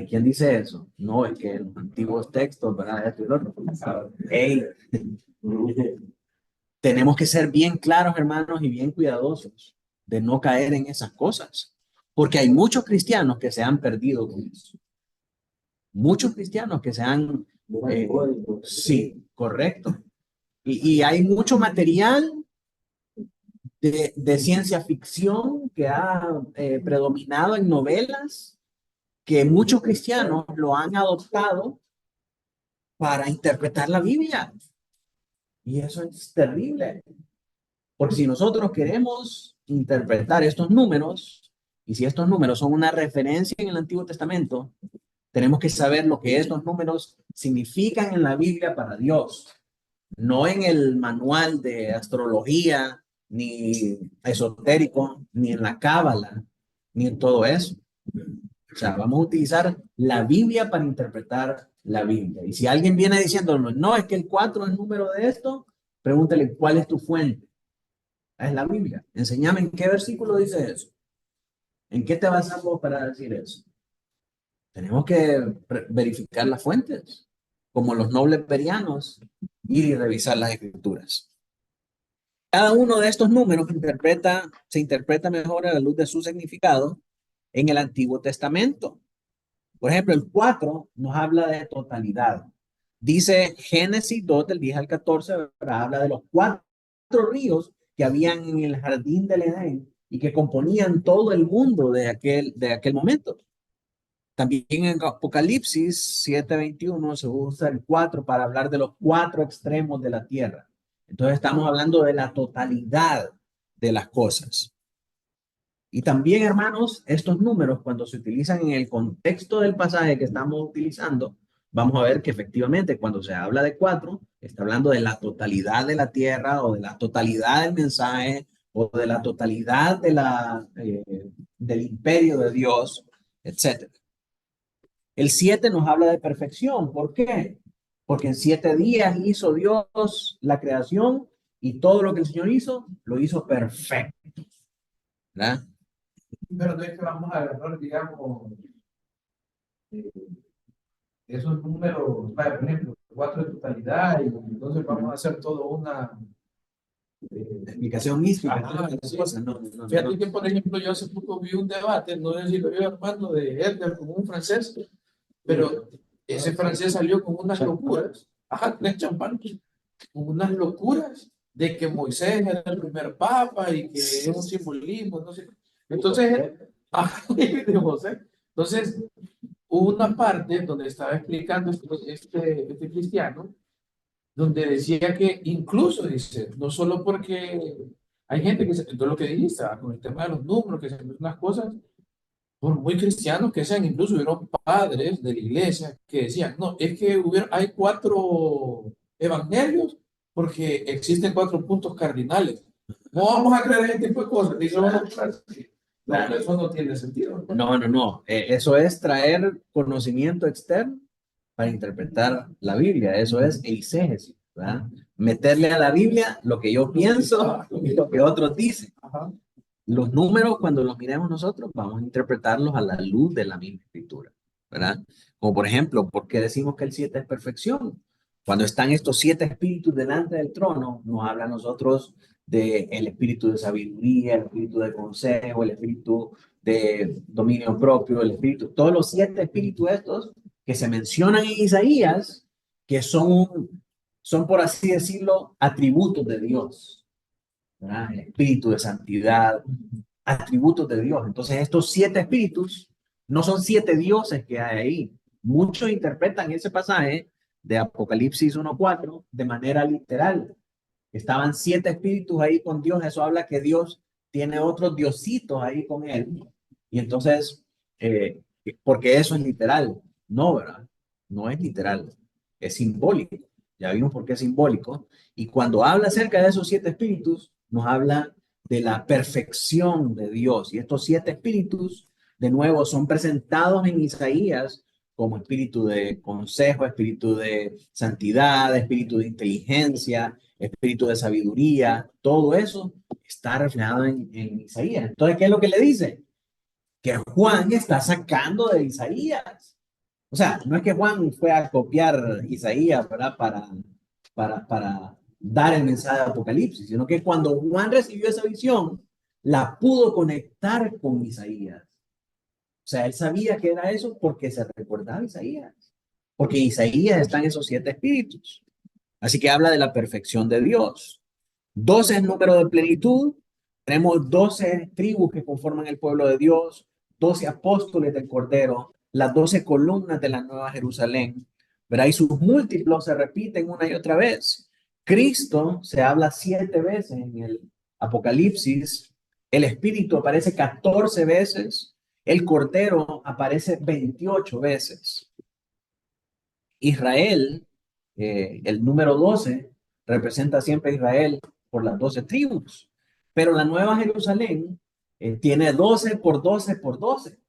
¿Quién dice eso? No, es que en los antiguos textos, ¿verdad? Esto y lo otro. Hey, tenemos que ser bien claros, hermanos, y bien cuidadosos de no caer en esas cosas. Porque hay muchos cristianos que se han perdido con eso. Muchos cristianos que se han... sí, correcto. Y hay mucho material de ciencia ficción que ha predominado en novelas que muchos cristianos lo han adoptado para interpretar la Biblia. Y eso es terrible. Porque si nosotros queremos interpretar estos números, y si estos números son una referencia en el Antiguo Testamento, tenemos que saber lo que estos números significan en la Biblia para Dios, no en el manual de astrología, ni esotérico, ni en la cábala, ni en todo eso. O sea, vamos a utilizar la Biblia para interpretar la Biblia. Y si alguien viene diciéndonos, no, es que el 4 es el número de esto, pregúntale cuál es tu fuente. Es la Biblia. Enséñame en qué versículo dice eso. ¿En qué te basas vos para decir eso? Tenemos que verificar las fuentes, como los nobles berianos, ir y revisar las escrituras. Cada uno de estos números se interpreta mejor a la luz de su significado en el Antiguo Testamento. Por ejemplo, el 4 nos habla de totalidad. Dice Génesis 2, del 10 al 14, ¿verdad? Habla de los 4 ríos que habían en el jardín del Edén y que componían todo el mundo de aquel momento. También en Apocalipsis 7:21 se usa el 4 para hablar de los 4 extremos de la tierra. Entonces estamos hablando de la totalidad de las cosas. Y también, hermanos, estos números, cuando se utilizan en el contexto del pasaje que estamos utilizando, vamos a ver que efectivamente cuando se habla de 4, está hablando de la totalidad de la tierra o de la totalidad del mensaje o de la totalidad del imperio de Dios, etc. El 7 nos habla de perfección. ¿Por qué? Porque en 7 días hizo Dios la creación y todo lo que el Señor hizo, lo hizo perfecto. ¿Verdad? Pero no es que vamos a agarrar, digamos, esos números, por ejemplo, 4 de totalidad, y entonces vamos a hacer todo una explicación mística. Sí. Cosas. Fíjate que, por ejemplo, yo hace poco vi un debate, no sé si lo vi Armando, de Edgar con un francés, pero ese francés salió con unas locuras, tres champán, con unas locuras de que Moisés era el primer papa y que es un simbolismo, no sé. Entonces, de José. Entonces, hubo una parte donde estaba explicando este cristiano, donde decía que incluso, dice, no solo porque hay gente que se todo lo que dijiste, con el tema de los números, que se ven unas cosas, por muy cristianos que sean, incluso hubieron padres de la iglesia que decían, no, es que hay 4 evangelios porque existen 4 puntos cardinales. No vamos a creer en este tipo de cosas. Dice, no, eso no tiene sentido. No. Eso es traer conocimiento externo para interpretar la Biblia. Eso es eisegesis, ¿verdad? Meterle a la Biblia lo que yo pienso y lo que otros dicen. Los números, cuando los miremos nosotros, vamos a interpretarlos a la luz de la misma escritura, ¿verdad? Como por ejemplo, ¿por qué decimos que el 7 es perfección? Cuando están estos 7 espíritus delante del trono, nos habla a nosotros del espíritu de sabiduría, el espíritu de consejo, el espíritu de dominio propio, el espíritu, todos los 7 espíritus estos que se mencionan en Isaías, que son por así decirlo, atributos de Dios, ¿verdad? El espíritu de santidad, atributos de Dios. Entonces, estos 7 espíritus no son 7 dioses que hay ahí. Muchos interpretan ese pasaje de Apocalipsis 1:4 de manera literal. Estaban 7 espíritus ahí con Dios. Eso habla que Dios tiene otros diositos ahí con él. Y entonces, porque eso es literal. No, ¿verdad? No es literal. Es simbólico. Ya vimos por qué es simbólico. Y cuando habla acerca de esos 7 espíritus, nos habla de la perfección de Dios. Y estos 7 espíritus, de nuevo, son presentados en Isaías como espíritu de consejo, espíritu de santidad, espíritu de inteligencia, espíritu de sabiduría. Todo eso está reflejado en Isaías. Entonces, ¿qué es lo que le dice? Que Juan está sacando de Isaías. O sea, no es que Juan fue a copiar Isaías, ¿verdad? Para dar el mensaje de Apocalipsis, sino que cuando Juan recibió esa visión, la pudo conectar con Isaías. O sea, él sabía que era eso porque se recordaba Isaías. Porque Isaías está en esos 7 espíritus. Así que habla de la perfección de Dios. 12 es número de plenitud. Tenemos 12 tribus que conforman el pueblo de Dios, 12 apóstoles del Cordero, las 12 columnas de la Nueva Jerusalén. ¿Verdad? Y sus múltiplos se repiten una y otra vez. Cristo se habla 7 veces en el Apocalipsis. El Espíritu aparece 14 veces. El Cordero aparece 28 veces. Israel, el número 12, representa siempre a Israel por las 12 tribus. Pero la Nueva Jerusalén tiene 12 por 12 por 12.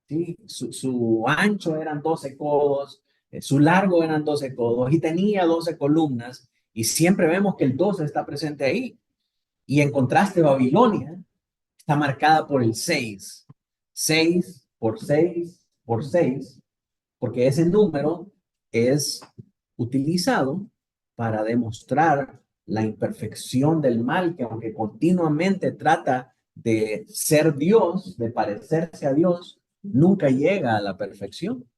¿Sí? Su ancho eran 12 codos, su largo eran 12 codos y tenía 12 columnas. Y siempre vemos que el 12 está presente ahí. Y en contraste, Babilonia está marcada por el 6. 6 por 6 por 6, porque ese número es utilizado para demostrar la imperfección del mal, que aunque continuamente trata de ser Dios, de parecerse a Dios, nunca llega a la perfección.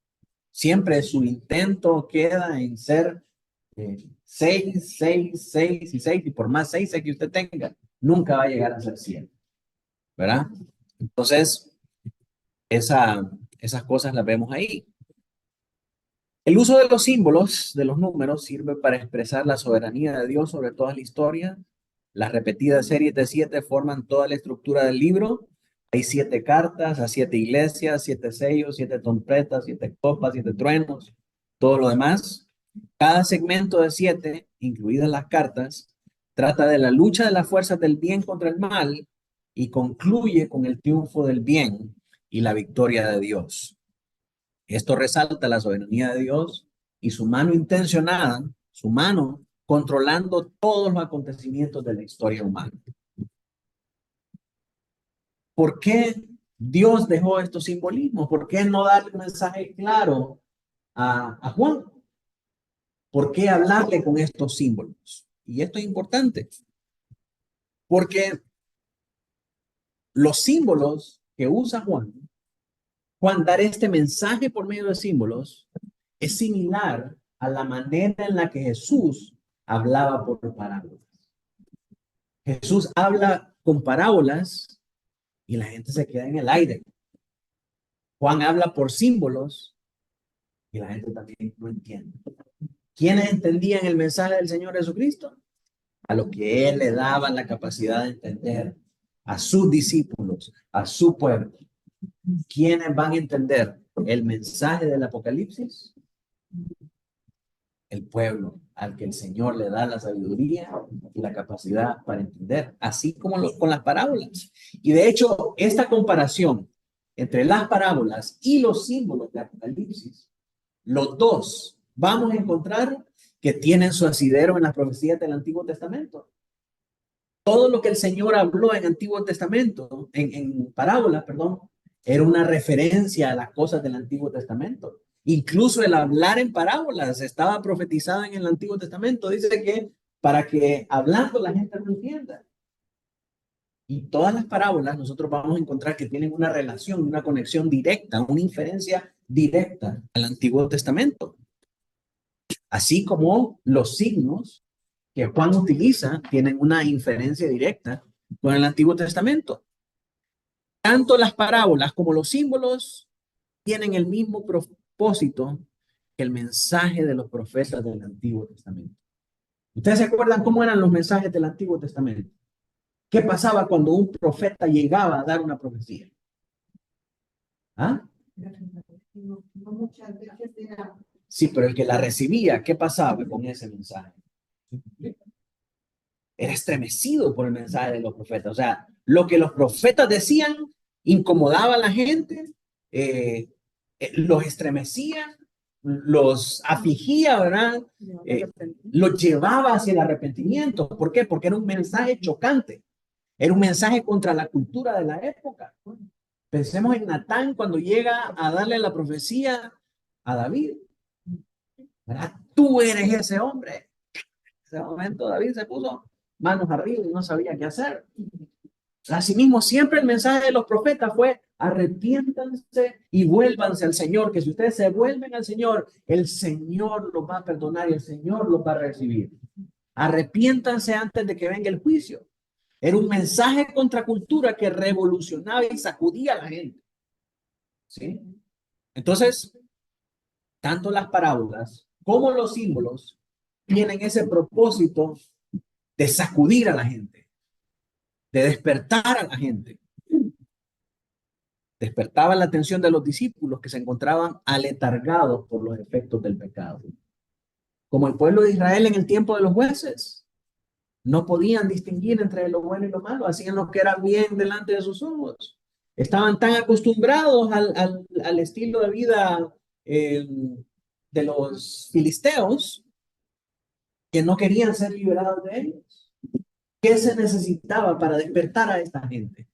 Siempre su intento queda en ser 6, 6, 6 y 6, y por más 6 que usted tenga, nunca va a llegar a ser 100, ¿verdad? Entonces, esas cosas las vemos ahí. El uso de los símbolos, de los números, sirve para expresar la soberanía de Dios sobre toda la historia. Las repetidas series de 7 forman toda la estructura del libro. Hay 7 cartas a 7 iglesias, 7 sellos, 7 trompetas, 7 copas, 7 truenos, todo lo demás. Cada segmento de 7, incluidas las cartas, trata de la lucha de las fuerzas del bien contra el mal y concluye con el triunfo del bien y la victoria de Dios. Esto resalta la soberanía de Dios y su mano intencionada, su mano controlando todos los acontecimientos de la historia humana. ¿Por qué Dios dejó estos simbolismos? ¿Por qué no darle un mensaje claro a Juan? ¿Por qué hablarle con estos símbolos? Y esto es importante, porque los símbolos que usa Juan, dar este mensaje por medio de símbolos, es similar a la manera en la que Jesús hablaba por parábolas. Jesús habla con parábolas y la gente se queda en el aire. Juan habla por símbolos y la gente también no entiende. ¿Quiénes entendían el mensaje del Señor Jesucristo? A lo que Él le daba la capacidad de entender, a sus discípulos, a su pueblo. ¿Quiénes van a entender el mensaje del Apocalipsis? El pueblo al que el Señor le da la sabiduría y la capacidad para entender, así como con las parábolas. Y de hecho, esta comparación entre las parábolas y los símbolos de Apocalipsis los dos vamos a encontrar que tienen su asidero en las profecías del Antiguo Testamento. Todo lo que el Señor habló en Antiguo Testamento, en parábolas, perdón, era una referencia a las cosas del Antiguo Testamento. Incluso el hablar en parábolas estaba profetizado en el Antiguo Testamento. Dice que para que hablando la gente no entienda. Y todas las parábolas nosotros vamos a encontrar que tienen una relación, una conexión directa, una inferencia directa al Antiguo Testamento. Así como los signos que Juan utiliza tienen una inferencia directa con el Antiguo Testamento. Tanto las parábolas como los símbolos tienen el mismo propósito que el mensaje de los profetas del Antiguo Testamento. ¿Ustedes se acuerdan cómo eran los mensajes del Antiguo Testamento? ¿Qué pasaba cuando un profeta llegaba a dar una profecía? ¿Ah? No muchas veces era. Sí, pero el que la recibía, ¿qué pasaba con ese mensaje? Era estremecido por el mensaje de los profetas. O sea, lo que los profetas decían incomodaba a la gente, los estremecía, los afligía, ¿verdad? Los llevaba hacia el arrepentimiento. ¿Por qué? Porque era un mensaje chocante. Era un mensaje contra la cultura de la época. Pensemos en Natán cuando llega a darle la profecía a David. ¿Verdad? Tú eres ese hombre. En ese momento David se puso manos arriba y no sabía qué hacer. Asimismo, siempre el mensaje de los profetas fue: arrepiéntanse y vuélvanse al Señor, que si ustedes se vuelven al Señor, el Señor los va a perdonar y el Señor los va a recibir. Arrepiéntanse antes de que venga el juicio. Era un mensaje contra cultura que revolucionaba y sacudía a la gente. ¿Sí? Entonces, tanto las parábolas como los símbolos tienen ese propósito de sacudir a la gente, de despertar a la gente. Despertaba la atención de los discípulos que se encontraban aletargados por los efectos del pecado. Como el pueblo de Israel en el tiempo de los jueces, no podían distinguir entre lo bueno y lo malo, hacían lo que era bien delante de sus ojos. Estaban tan acostumbrados al estilo de vida de los filisteos que no querían ser liberados de ellos. ¿Qué se necesitaba para despertar a esta gente?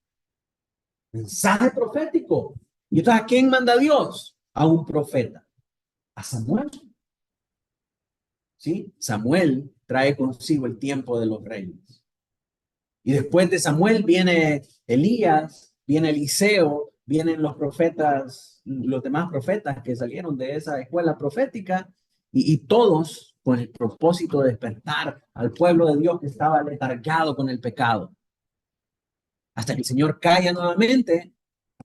Mensaje profético. ¿Y entonces a quién manda Dios? A un profeta, a Samuel. ¿Sí? Samuel trae consigo el tiempo de los reyes. Y después de Samuel viene Elías, viene Eliseo, vienen los profetas, los demás profetas que salieron de esa escuela profética, y todos con el propósito de despertar al pueblo de Dios que estaba letargado con el pecado. Hasta que el Señor calla nuevamente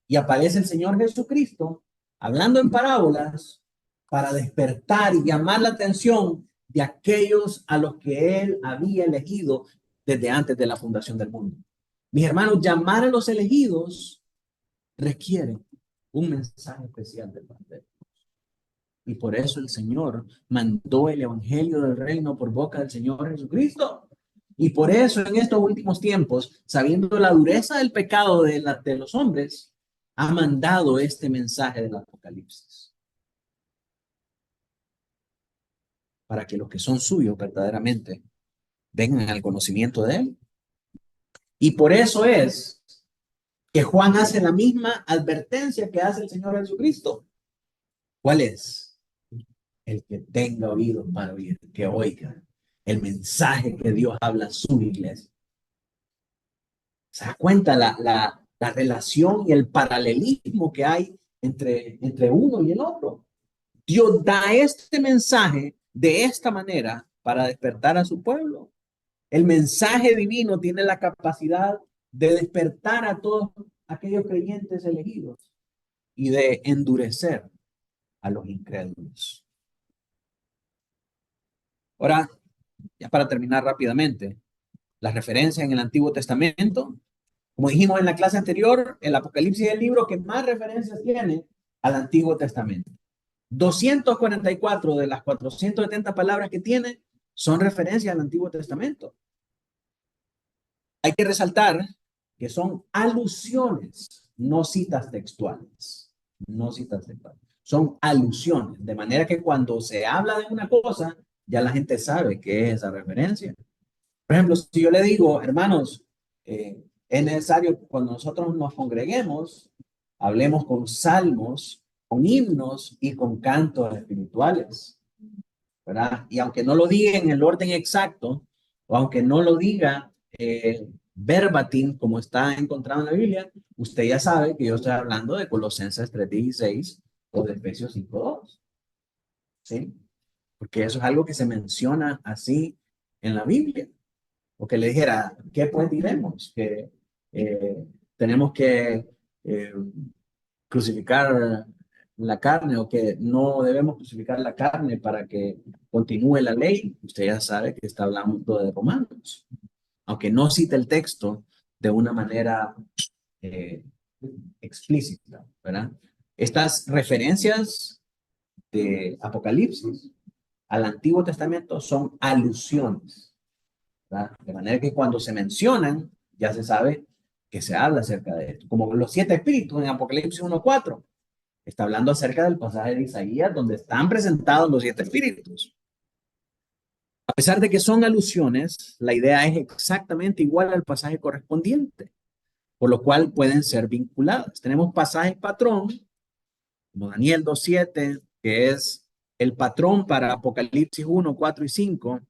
y aparece el Señor Jesucristo hablando en parábolas para despertar y llamar la atención de aquellos a los que Él había elegido desde antes de la fundación del mundo. Mis hermanos, llamar a los elegidos requiere un mensaje especial de parte de Dios. Y por eso el Señor mandó el evangelio del reino por boca del Señor Jesucristo. Y por eso en estos últimos tiempos, sabiendo la dureza del pecado de los hombres, ha mandado este mensaje del Apocalipsis. Para que los que son suyos verdaderamente vengan al conocimiento de Él. Y por eso es que Juan hace la misma advertencia que hace el Señor Jesucristo. ¿Cuál es? El que tenga oídos para oír, que oiga el mensaje que Dios habla a su iglesia. ¿Se da cuenta la relación y el paralelismo que hay entre uno y el otro? Dios da este mensaje de esta manera para despertar a su pueblo. El mensaje divino tiene la capacidad de despertar a todos aquellos creyentes elegidos y de endurecer a los incrédulos. Ahora, ya para terminar rápidamente, las referencias en el Antiguo Testamento. Como dijimos en la clase anterior, el Apocalipsis es el libro que más referencias tiene al Antiguo Testamento. 244 de las 470 palabras que tiene son referencias al Antiguo Testamento. Hay que resaltar que son alusiones, no citas textuales. No citas textuales. son alusiones, de manera que cuando se habla de una cosa, ya la gente sabe qué es esa referencia. Por ejemplo, si yo le digo, hermanos, es necesario que cuando nosotros nos congreguemos, hablemos con salmos, con himnos y con cantos espirituales, ¿verdad? Y aunque no lo diga en el orden exacto, o aunque no lo diga verbatim, como está encontrado en la Biblia, usted ya sabe que yo estoy hablando de Colosenses 3:16 o de Efesios 5:2, ¿sí? Porque eso es algo que se menciona así en la Biblia. O que le dijera, ¿qué pues diremos? Que tenemos que crucificar la carne o que no debemos crucificar la carne para que continúe la ley. Usted ya sabe que está hablando de Romanos, aunque no cite el texto de una manera eh, explícita, ¿verdad? Estas referencias de Apocalipsis al Antiguo Testamento son alusiones, ¿verdad? De manera que cuando se mencionan, ya se sabe que se habla acerca de esto. Como los 7 espíritus en Apocalipsis 1:4. Está hablando acerca del pasaje de Isaías donde están presentados los 7 espíritus. A pesar de que son alusiones, la idea es exactamente igual al pasaje correspondiente, por lo cual pueden ser vinculadas. Tenemos pasajes patrón, como Daniel 2:7, que es el patrón para Apocalipsis 1:4 y 5,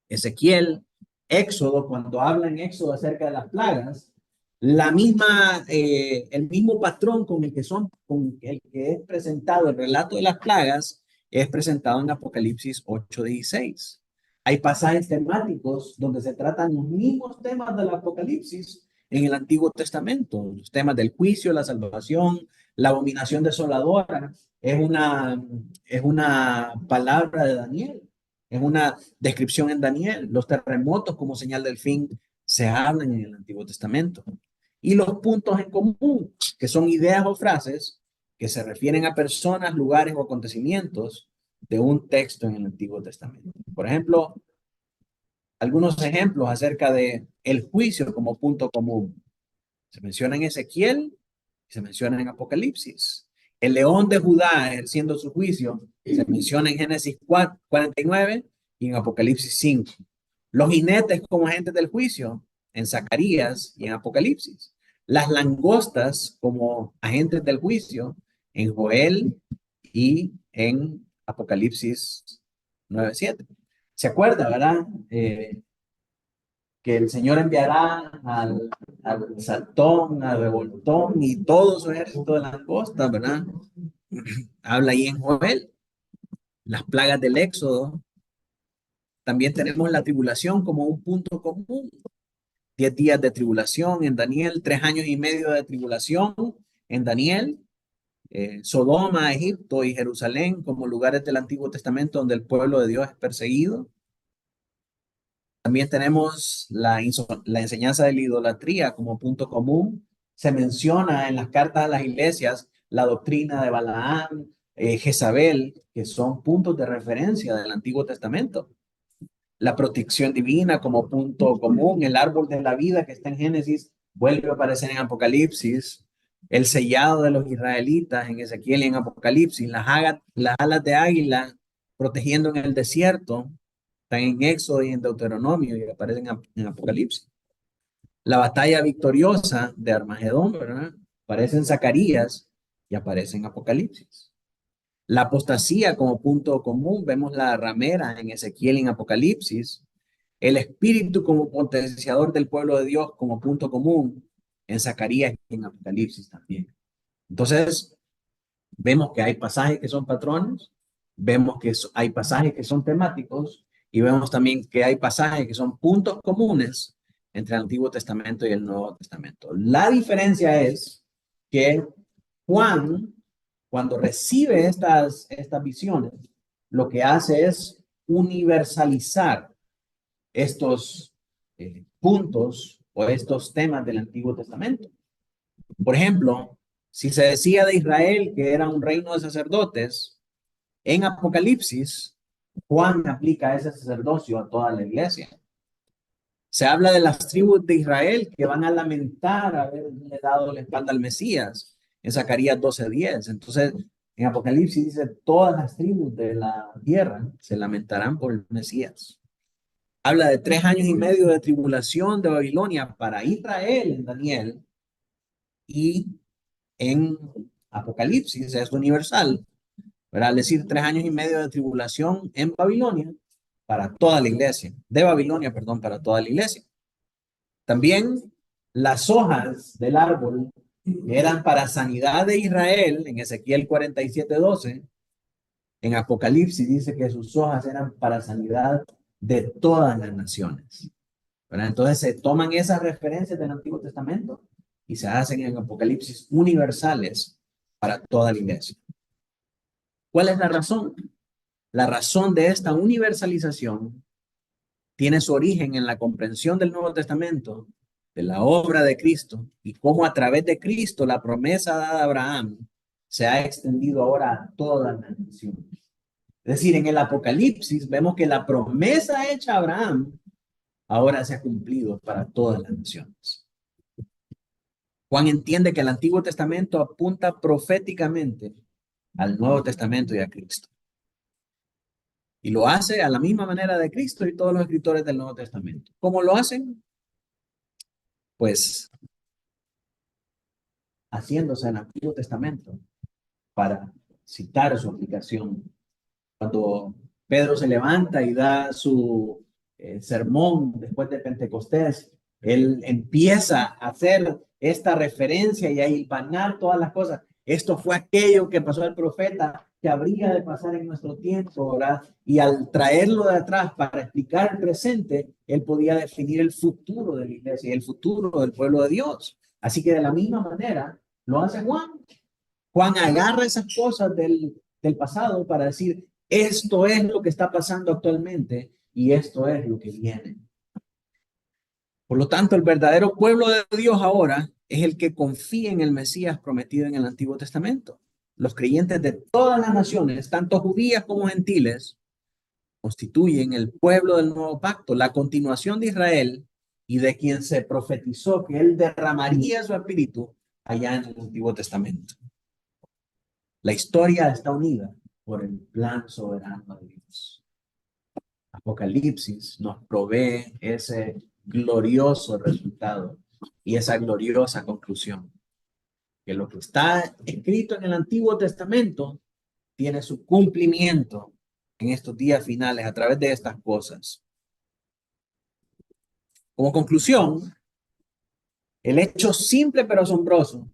Ezequiel, Éxodo, cuando habla en Éxodo acerca de las plagas, el mismo patrón con el que es presentado el relato de las plagas es presentado en Apocalipsis 8:16. Hay pasajes temáticos donde se tratan los mismos temas del Apocalipsis en el Antiguo Testamento, los temas del juicio, la salvación, la abominación desoladora. Es una palabra de Daniel, es una descripción en Daniel. Los terremotos como señal del fin se hablan en el Antiguo Testamento. Y los puntos en común, que son ideas o frases que se refieren a personas, lugares o acontecimientos de un texto en el Antiguo Testamento. Por ejemplo, algunos ejemplos acerca de el juicio como punto común. Se menciona en Ezequiel y se menciona en Apocalipsis. El león de Judá ejerciendo su juicio se menciona en Génesis 49 y en Apocalipsis 5. Los jinetes como agentes del juicio en Zacarías y en Apocalipsis. Las langostas como agentes del juicio en Joel y en Apocalipsis 9:7. ¿Se acuerda, verdad? Que el Señor enviará al saltón, al revoltón y todo su ejército de langostas, ¿verdad? Habla ahí en Joel. Las plagas del Éxodo. También tenemos la tribulación como un punto común. 10 días de tribulación en Daniel, 3 años y medio de tribulación en Daniel, Sodoma, Egipto y Jerusalén como lugares del Antiguo Testamento donde el pueblo de Dios es perseguido. También tenemos la enseñanza de la idolatría como punto común. Se menciona en las cartas a las iglesias la doctrina de Balaam, Jezabel, que son puntos de referencia del Antiguo Testamento. La protección divina como punto común, el árbol de la vida que está en Génesis vuelve a aparecer en Apocalipsis, el sellado de los israelitas en Ezequiel y en Apocalipsis, las alas de águila protegiendo en el desierto, están en Éxodo y en Deuteronomio y aparecen en Apocalipsis. La batalla victoriosa de Armagedón, ¿verdad? Aparece en Zacarías y aparece en Apocalipsis. La apostasía como punto común, vemos la ramera en Ezequiel y en Apocalipsis. El espíritu como potenciador del pueblo de Dios como punto común en Zacarías y en Apocalipsis también. Entonces, vemos que hay pasajes que son patrones, vemos que hay pasajes que son temáticos y vemos también que hay pasajes que son puntos comunes entre el Antiguo Testamento y el Nuevo Testamento. La diferencia es que Juan, cuando recibe estas visiones, lo que hace es universalizar estos puntos o estos temas del Antiguo Testamento. Por ejemplo, si se decía de Israel que era un reino de sacerdotes, en Apocalipsis, Juan aplica ese sacerdocio a toda la iglesia. Se habla de las tribus de Israel que van a lamentar haberle dado la espalda al Mesías en Zacarías 12:10. Entonces, En Apocalipsis dice, todas las tribus de la tierra se lamentarán por el Mesías. Habla de 3 años y medio de tribulación de Babilonia para Israel en Daniel, y en Apocalipsis es universal, ¿verdad? Es decir, 3 años y medio de tribulación en Babilonia para toda la iglesia, de Babilonia, perdón, para toda la iglesia. También las hojas del árbol eran para sanidad de Israel, en Ezequiel 47:12. En Apocalipsis dice que sus hojas eran para sanidad de todas las naciones, ¿verdad? Entonces se toman esas referencias del Antiguo Testamento y se hacen en Apocalipsis universales para toda la iglesia. ¿Cuál es la razón? La razón de esta universalización tiene su origen en la comprensión del Nuevo Testamento, de la obra de Cristo, y cómo a través de Cristo la promesa dada a Abraham se ha extendido ahora a todas las naciones. Es decir, en el Apocalipsis vemos que la promesa hecha a Abraham ahora se ha cumplido para todas las naciones. Juan entiende que el Antiguo Testamento apunta proféticamente al Nuevo Testamento y a Cristo. Y lo hace a la misma manera de Cristo y todos los escritores del Nuevo Testamento. ¿Cómo lo hacen? Pues haciéndose el Antiguo Testamento para citar su aplicación. Cuando Pedro se levanta y da su sermón después de Pentecostés, él empieza a hacer esta referencia y a hilvanar todas las cosas. Esto fue aquello que pasó al profeta, que habría de pasar en nuestro tiempo, ¿verdad? Y al traerlo de atrás para explicar el presente, él podía definir el futuro de la iglesia y el futuro del pueblo de Dios. Así que de la misma manera lo hace Juan. Juan agarra esas cosas del pasado para decir, esto es lo que está pasando actualmente y esto es lo que viene. Por lo tanto, el verdadero pueblo de Dios ahora es el que confía en el Mesías prometido en el Antiguo Testamento. Los creyentes de todas las naciones, tanto judías como gentiles, constituyen el pueblo del nuevo pacto, la continuación de Israel y de quien se profetizó que él derramaría su espíritu allá en el Antiguo Testamento. La historia está unida por el plan soberano de Dios. Apocalipsis nos provee ese glorioso resultado y esa gloriosa conclusión. Que lo que está escrito en el Antiguo Testamento tiene su cumplimiento en estos días finales a través de estas cosas. Como conclusión, el hecho simple pero asombroso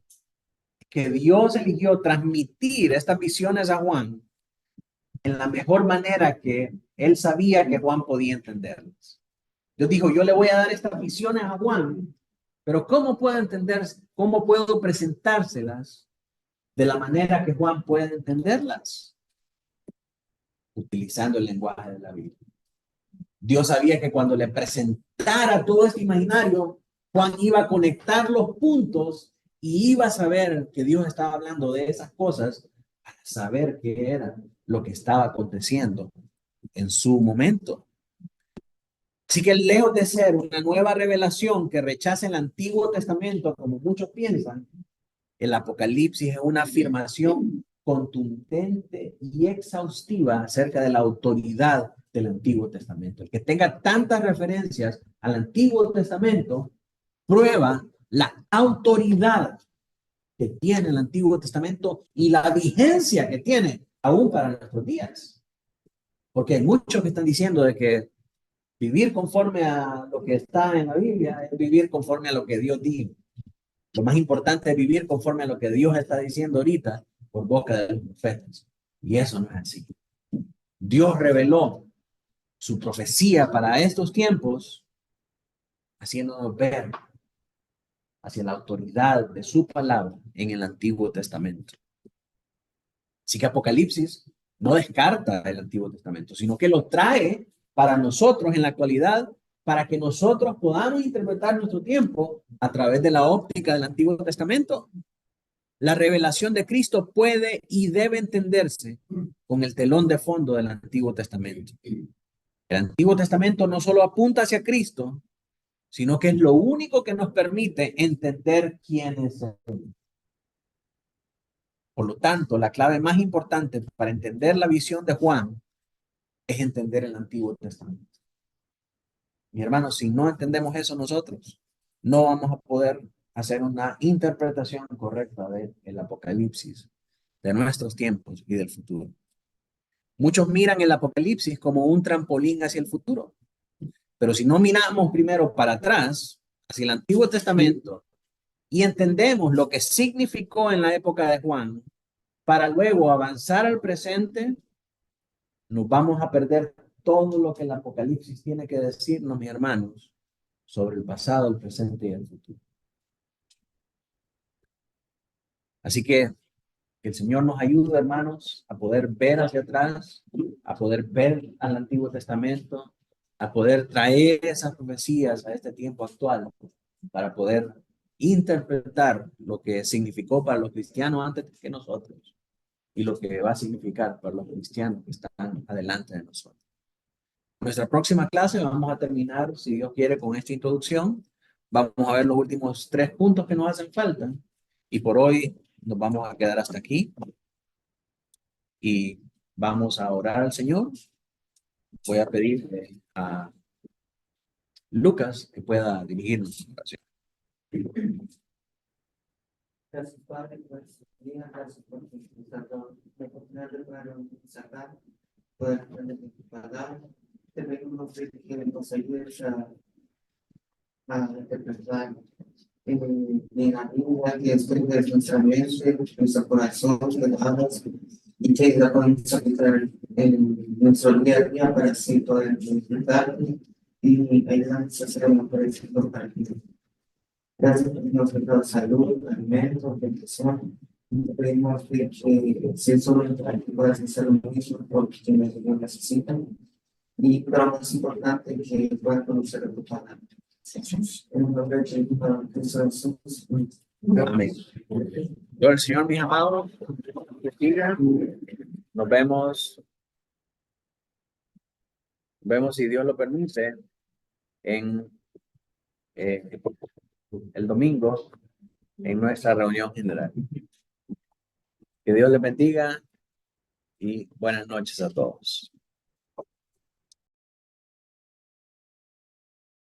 es que Dios eligió transmitir estas visiones a Juan en la mejor manera que él sabía que Juan podía entenderlas. Dios dijo, yo le voy a dar estas visiones a Juan, pero ¿cómo puedo entender, cómo puedo presentárselas de la manera que Juan puede entenderlas? Utilizando el lenguaje de la Biblia. Dios sabía que cuando le presentara todo este imaginario, Juan iba a conectar los puntos y iba a saber que Dios estaba hablando de esas cosas para saber qué era lo que estaba aconteciendo en su momento. Así que lejos de ser una nueva revelación que rechace el Antiguo Testamento, como muchos piensan, el Apocalipsis es una afirmación contundente y exhaustiva acerca de la autoridad del Antiguo Testamento. El que tenga tantas referencias al Antiguo Testamento prueba la autoridad que tiene el Antiguo Testamento y la vigencia que tiene aún para nuestros días. Porque hay muchos que están diciendo de que vivir conforme a lo que está en la Biblia es vivir conforme a lo que Dios dijo. Lo más importante es vivir conforme a lo que Dios está diciendo ahorita por boca de los profetas. Y eso no es así. Dios reveló su profecía para estos tiempos, haciéndonos ver hacia la autoridad de su palabra en el Antiguo Testamento. Así que Apocalipsis no descarta el Antiguo Testamento, sino que lo trae para nosotros en la actualidad, para que nosotros podamos interpretar nuestro tiempo a través de la óptica del Antiguo Testamento. La revelación de Cristo puede y debe entenderse con el telón de fondo del Antiguo Testamento. El Antiguo Testamento no solo apunta hacia Cristo, sino que es lo único que nos permite entender quién es Él. Por lo tanto, la clave más importante para entender la visión de Juan es entender el Antiguo Testamento. Mi hermano, si no entendemos eso nosotros, no vamos a poder hacer una interpretación correcta del Apocalipsis, de nuestros tiempos y del futuro. Muchos miran el Apocalipsis como un trampolín hacia el futuro, pero si no miramos primero para atrás, hacia el Antiguo Testamento, y entendemos lo que significó en la época de Juan, para luego avanzar al presente, nos vamos a perder todo lo que el Apocalipsis tiene que decirnos, mis hermanos, sobre el pasado, el presente y el futuro. Así que el Señor nos ayude, hermanos, a poder ver hacia atrás, a poder ver al Antiguo Testamento, a poder traer esas profecías a este tiempo actual, para poder interpretar lo que significó para los cristianos antes que nosotros y lo que va a significar para los cristianos que están adelante de nosotros. Nuestra próxima clase vamos a terminar, si Dios quiere, con esta introducción. Vamos a ver los últimos 3 puntos que nos hacen falta. Y por hoy nos vamos a quedar hasta aquí. Y vamos a orar al Señor. Voy a pedirle a Lucas que pueda dirigirnos en oración. Gracias, Padre, por este día, gracias por la oportunidad de poder sacar, poder aprender de tu palabra. Te pedimos que nos ayudes a interpretar en la Biblia, que escribes nuestra mente, nuestro corazón, palabras, y que la podemos aplicar en nuestro día a día para así poder disfrutar y ayudarnos a hacer una mejor para ti. Gracias por nuestra salud, alimentos, bendición. Te pedimos que si es solo para que puedas hacer lo mismo por quienes lo necesitan. Y pero más importante, que puedan conocer a tu palabra. En el nombre de Jesús. Amén. Yo, el Señor, mis amados, nos vemos si Dios lo permite en el domingo en nuestra reunión general. Que Dios les bendiga y buenas noches a todos.